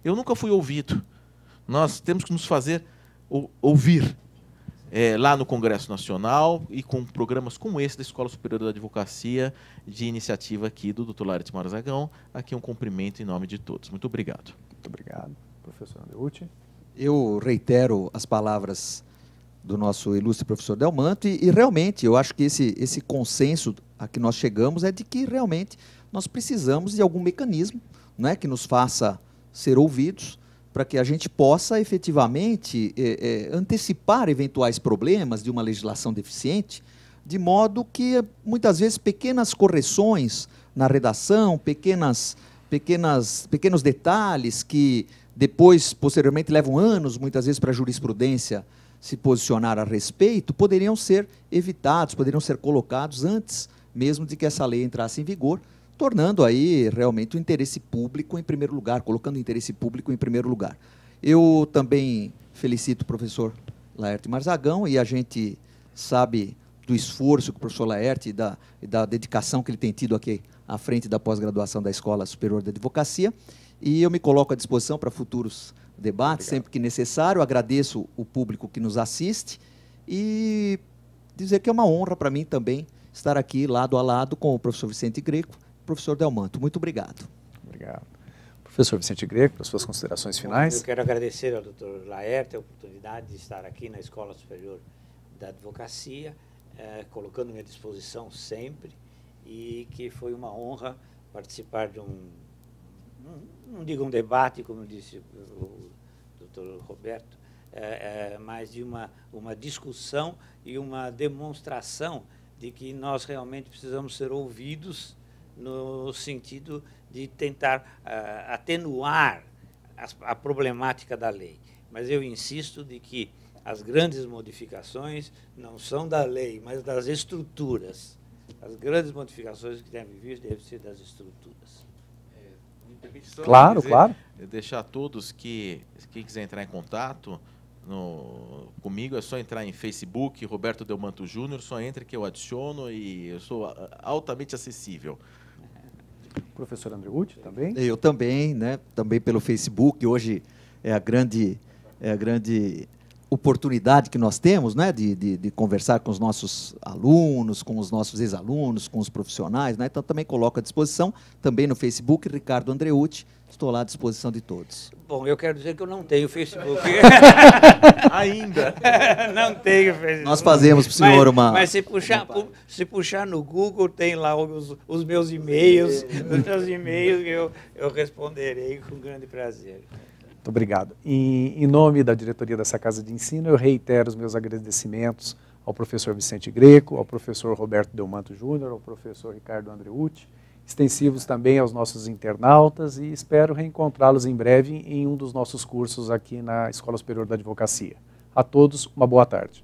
eu nunca fui ouvido. Nós temos que nos fazer ouvir lá no Congresso Nacional e com programas como esse da Escola Superior da Advocacia, de iniciativa aqui do Dr. Laerte Marzagão. Aqui um cumprimento em nome de todos. Muito obrigado. Muito obrigado. Professor Andreucci. Eu reitero as palavras do nosso ilustre professor Delmanto, e realmente eu acho que esse consenso a que nós chegamos é de que realmente nós precisamos de algum mecanismo, né, que nos faça ser ouvidos, para que a gente possa efetivamente antecipar eventuais problemas de uma legislação deficiente, de modo que muitas vezes pequenas correções na redação, pequenos detalhes que depois, posteriormente, levam anos, muitas vezes, para a jurisprudência se posicionar a respeito, poderiam ser evitados, poderiam ser colocados antes mesmo de que essa lei entrasse em vigor, tornando aí realmente o interesse público em primeiro lugar, colocando o interesse público em primeiro lugar. Eu também felicito o professor Laerte Marzagão, e a gente sabe do esforço que o professor Laerte e da dedicação que ele tem tido aqui à frente da pós-graduação da Escola Superior de Advocacia. E eu me coloco à disposição para futuros debates, sempre que necessário. Agradeço o público que nos assiste e dizer que é uma honra para mim também estar aqui lado a lado com o professor Vicente Greco e o professor Delmanto. Muito obrigado. Obrigado. Professor Vicente Greco, para suas considerações finais. Eu quero agradecer ao Dr. Laerte a oportunidade de estar aqui na Escola Superior da Advocacia, colocando-me à disposição sempre, e que foi uma honra participar de não digo um debate, como disse o Dr. Roberto, mas de uma discussão e uma demonstração de que nós realmente precisamos ser ouvidos no sentido de tentar atenuar a problemática da lei. Mas eu insisto de que as grandes modificações não são da lei, mas das estruturas. As grandes modificações que devem vir devem ser das estruturas. Claro, claro. Deixar a todos que, quem quiser entrar em contato comigo, é só entrar em Facebook, Roberto Delmanto Júnior, só entre que eu adiciono e eu sou altamente acessível. Professor Andreucci, também? Eu também, né? Também pelo Facebook. Hoje é a grande oportunidade que nós temos, né? De conversar com os nossos alunos, com os nossos ex-alunos, com os profissionais, né? Então também coloco à disposição, também no Facebook, Ricardo Andreucci. Estou lá à disposição de todos. Bom, eu quero dizer que eu não tenho Facebook. Ainda? Não tenho Facebook. Nós fazemos para o senhor Mas se puxar no Google, tem lá os meus e-mails. Os meus e-mails eu responderei com grande prazer. Muito obrigado. Em nome da diretoria dessa Casa de Ensino, eu reitero os meus agradecimentos ao professor Vicente Greco, ao professor Roberto Delmanto Júnior, ao professor Ricardo Andreucci, extensivos também aos nossos internautas, e espero reencontrá-los em breve em um dos nossos cursos aqui na Escola Superior da Advocacia. A todos, uma boa tarde.